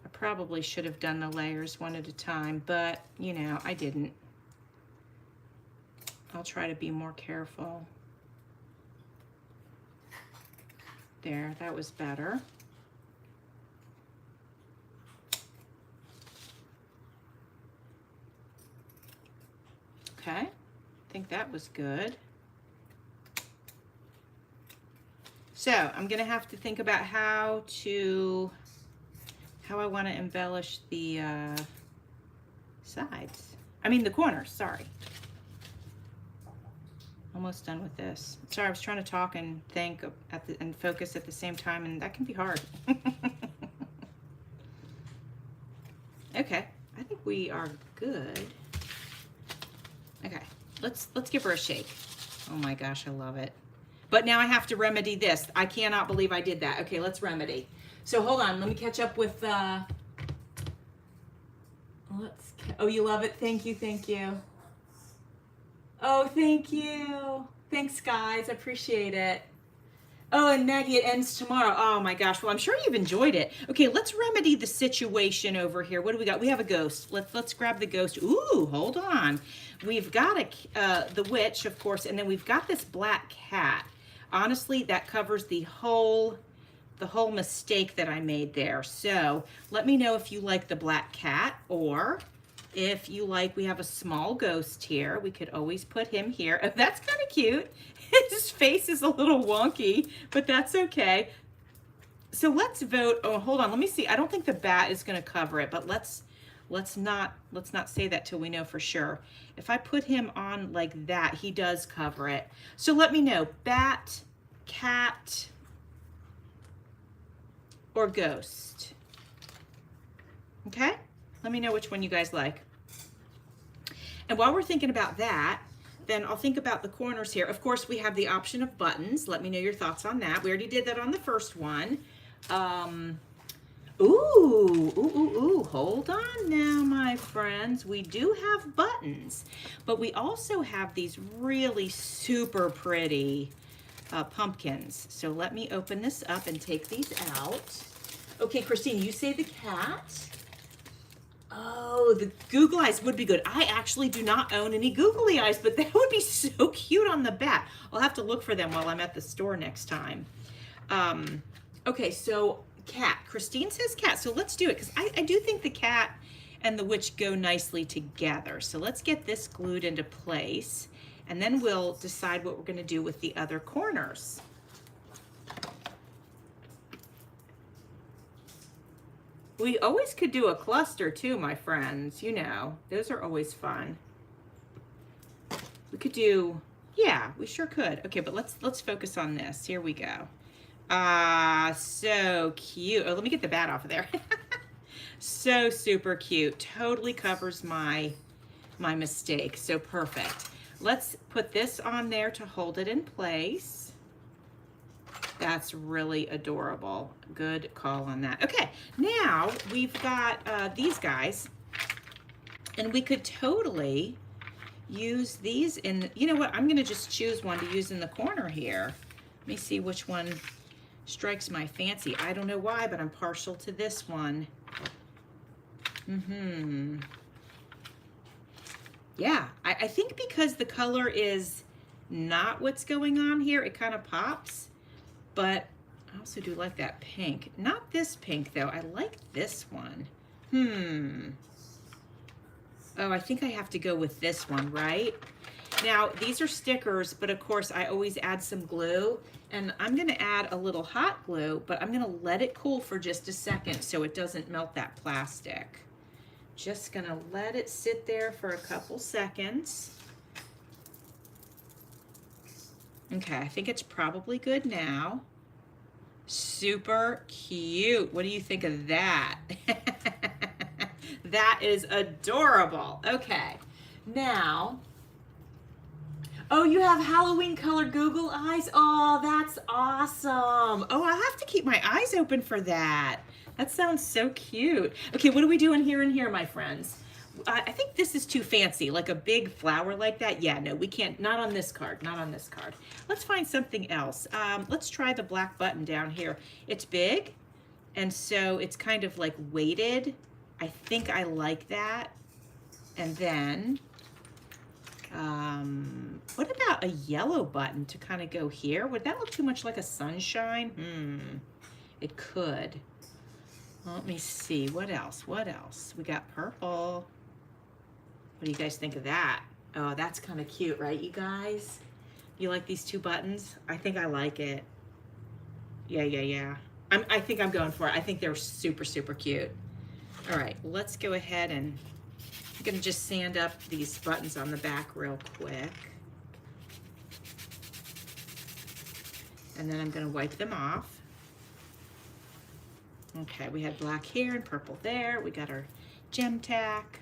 I probably should have done the layers one at a time, but you know, I didn't. I'll try to be more careful. There, that was better. Okay, I think that was good. So I'm gonna have to think about how I want to embellish the sides. I mean the corners, sorry. Almost done with this. Sorry, I was trying to talk and think and focus at the same time, and that can be hard. Okay, I think we are good. Okay, let's give her a shake. Oh my gosh, I love it. But now I have to remedy this. I cannot believe I did that. Okay, let's remedy. So hold on, let me catch up with oh, you love it. Thank you, thank you. Oh, thank you. Thanks, guys. I appreciate it. Oh, and Maggie, it ends tomorrow. Oh my gosh. Well, I'm sure you've enjoyed it. Okay, let's remedy the situation over here. What do we got? We have a ghost. Let's grab the ghost. Ooh, hold on. We've got the witch, of course, and then we've got this black cat. Honestly, that covers the whole mistake that I made there. So let me know if you like the black cat, or if you like, we have a small ghost here. We could always put him here. Oh, that's kind of cute. His face is a little wonky, but that's okay. So let's vote. Oh, hold on. Let me see. I don't think the bat is going to cover it, but let's let's not say that till we know for sure. If I put him on like that, he does cover it. So let me know, bat, cat, or ghost. Okay? Let me know which one you guys like. And while we're thinking about that, then I'll think about the corners here. Of course, we have the option of buttons. Let me know your thoughts on that. We already did that on the first one. Hold on now, my friends. We do have buttons, but we also have these really super pretty pumpkins. So let me open this up and take these out. Okay, Christine, you say the cat. Oh, the googly eyes would be good. I actually do not own any googly eyes, but that would be so cute on the bat. I'll have to look for them while I'm at the store next time. Okay, so cat. Christine says cat, so let's do it, because I do think the cat and the witch go nicely together. So let's get this glued into place, and then we'll decide what we're going to do with the other corners. We always could do a cluster too, my friends. You know, those are always fun. We could do, yeah, we sure could. Okay, but let's focus on this. Here we go. So cute. Oh, let me get the bat off of there. So super cute. Totally covers my mistake. So perfect. Let's put this on there to hold it in place. That's really adorable. Good call on that. Okay, now we've got these guys, and we could totally use these in, you know what, I'm gonna just choose one to use in the corner here. Let me see which one strikes my fancy. I don't know why, but I'm partial to this one. Yeah, I think because the color is not what's going on here, it kind of pops. But I also do like that pink. Not this pink though, I like this one. Oh, I think I have to go with this one, right? Now, these are stickers, but of course I always add some glue, and I'm gonna add a little hot glue, but I'm gonna let it cool for just a second so it doesn't melt that plastic. Just gonna let it sit there for a couple seconds. Okay, I think it's probably good now. Super cute. What do you think of that? That is adorable. Okay, now, oh, you have Halloween colored Google eyes? Oh, that's awesome. Oh, I'll have to keep my eyes open for that. That sounds so cute. Okay, what are we doing here and here, my friends? I think this is too fancy, like a big flower like that. Yeah, no, we can't, not on this card, not on this card. Let's find something else. Let's try the black button down here. It's big, and so it's kind of like weighted. I think I like that. And then, what about a yellow button to kind of go here? Would that look too much like a sunshine? It could. Let me see, what else? What else? We got purple. What do you guys think of that? Oh, that's kind of cute, right, you guys? You like these two buttons? I think I like it. Yeah. I think I'm going for it. I think they're super, super cute. All right, let's go ahead and I'm gonna just sand up these buttons on the back real quick. And then I'm gonna wipe them off. Okay, we had black here and purple there. We got our gem tack.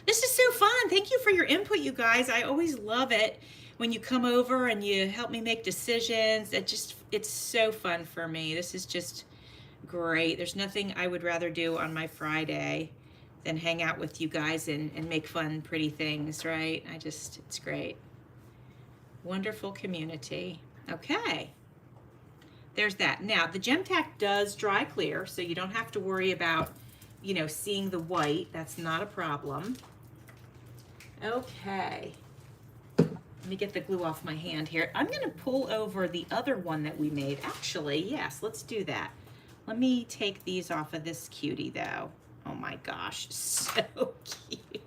This is so fun. Thank you for your input, you guys. I always love it when you come over and you help me make decisions. It's so fun for me. This is just great. There's nothing I would rather do on my Friday than hang out with you guys and make fun, pretty things, right? It's great. Wonderful community. Okay. There's that. Now, the gem tack does dry clear, so you don't have to worry about, you know, seeing the white. That's not a problem. Okay. Let me get the glue off my hand here. I'm going to pull over the other one that we made. Actually, yes, let's do that. Let me take these off of this cutie, though. Oh my gosh, so cute.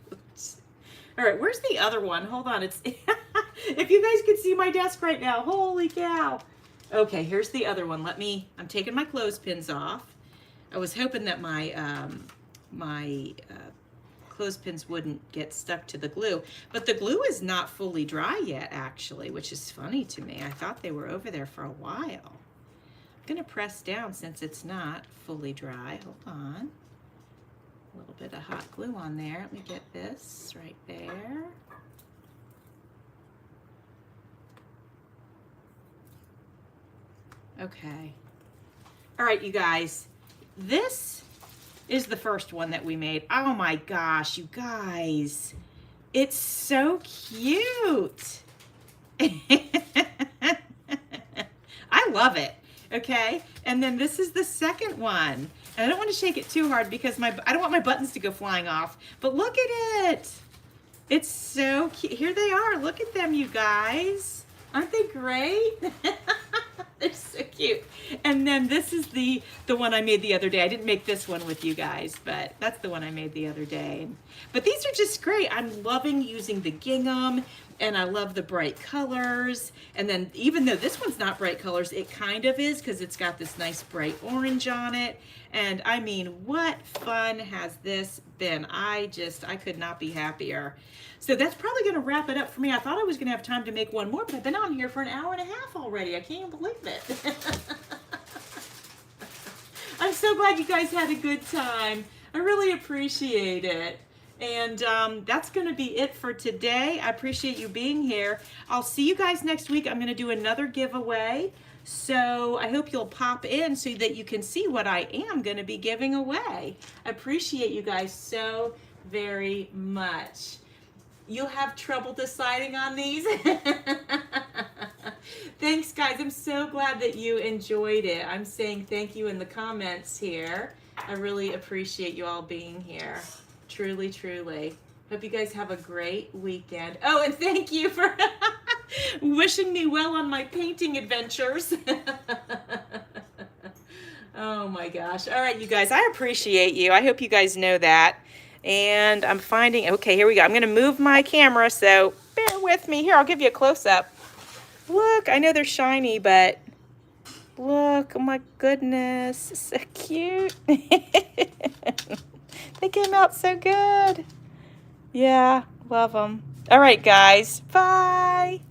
All right, where's the other one? Hold on. It's if you guys could see my desk right now, holy cow. Okay, here's the other one. I'm taking my clothespins off. I was hoping that my my clothespins wouldn't get stuck to the glue. But the glue is not fully dry yet, actually, which is funny to me. I thought they were over there for a while. I'm gonna press down since it's not fully dry. Hold on. A little bit of hot glue on there. Let me get this right there. Okay. All right, you guys. This is the first one that we made. Oh my gosh, you guys. It's so cute. I love it. Okay, and then this is the second one. And I don't want to shake it too hard because I don't want my buttons to go flying off. But look at it. It's so cute. Here they are. Look at them, you guys. Aren't they great? They're so cute. And then this is the one I made the other day. I didn't make this one with you guys, but that's the one I made the other day. But these are just great. I'm loving using the gingham, and I love the bright colors. And then even though this one's not bright colors, it kind of is because it's got this nice bright orange on it. And I mean, what fun has this been? I could not be happier. So that's probably going to wrap it up for me. I thought I was going to have time to make one more, but I've been on here for an hour and a half already. I can't believe it. I'm so glad you guys had a good time. I really appreciate it. And that's going to be it for today. I appreciate you being here. I'll see you guys next week. I'm going to do another giveaway. So I hope you'll pop in so that you can see what I am going to be giving away. I appreciate you guys so very much. You'll have trouble deciding on these. Thanks, guys. I'm so glad that you enjoyed it. I'm saying thank you in the comments here. I really appreciate you all being here. Truly, truly. Hope you guys have a great weekend. Oh, and thank you for wishing me well on my painting adventures. Oh my gosh. All right, you guys, I appreciate you. I hope you guys know that. And I'm finding, okay, here we go. I'm going to move my camera, so bear with me. Here, I'll give you a close-up. Look, I know they're shiny, but look, oh my goodness, so cute. They came out so good. Yeah, love them. All right, guys, bye.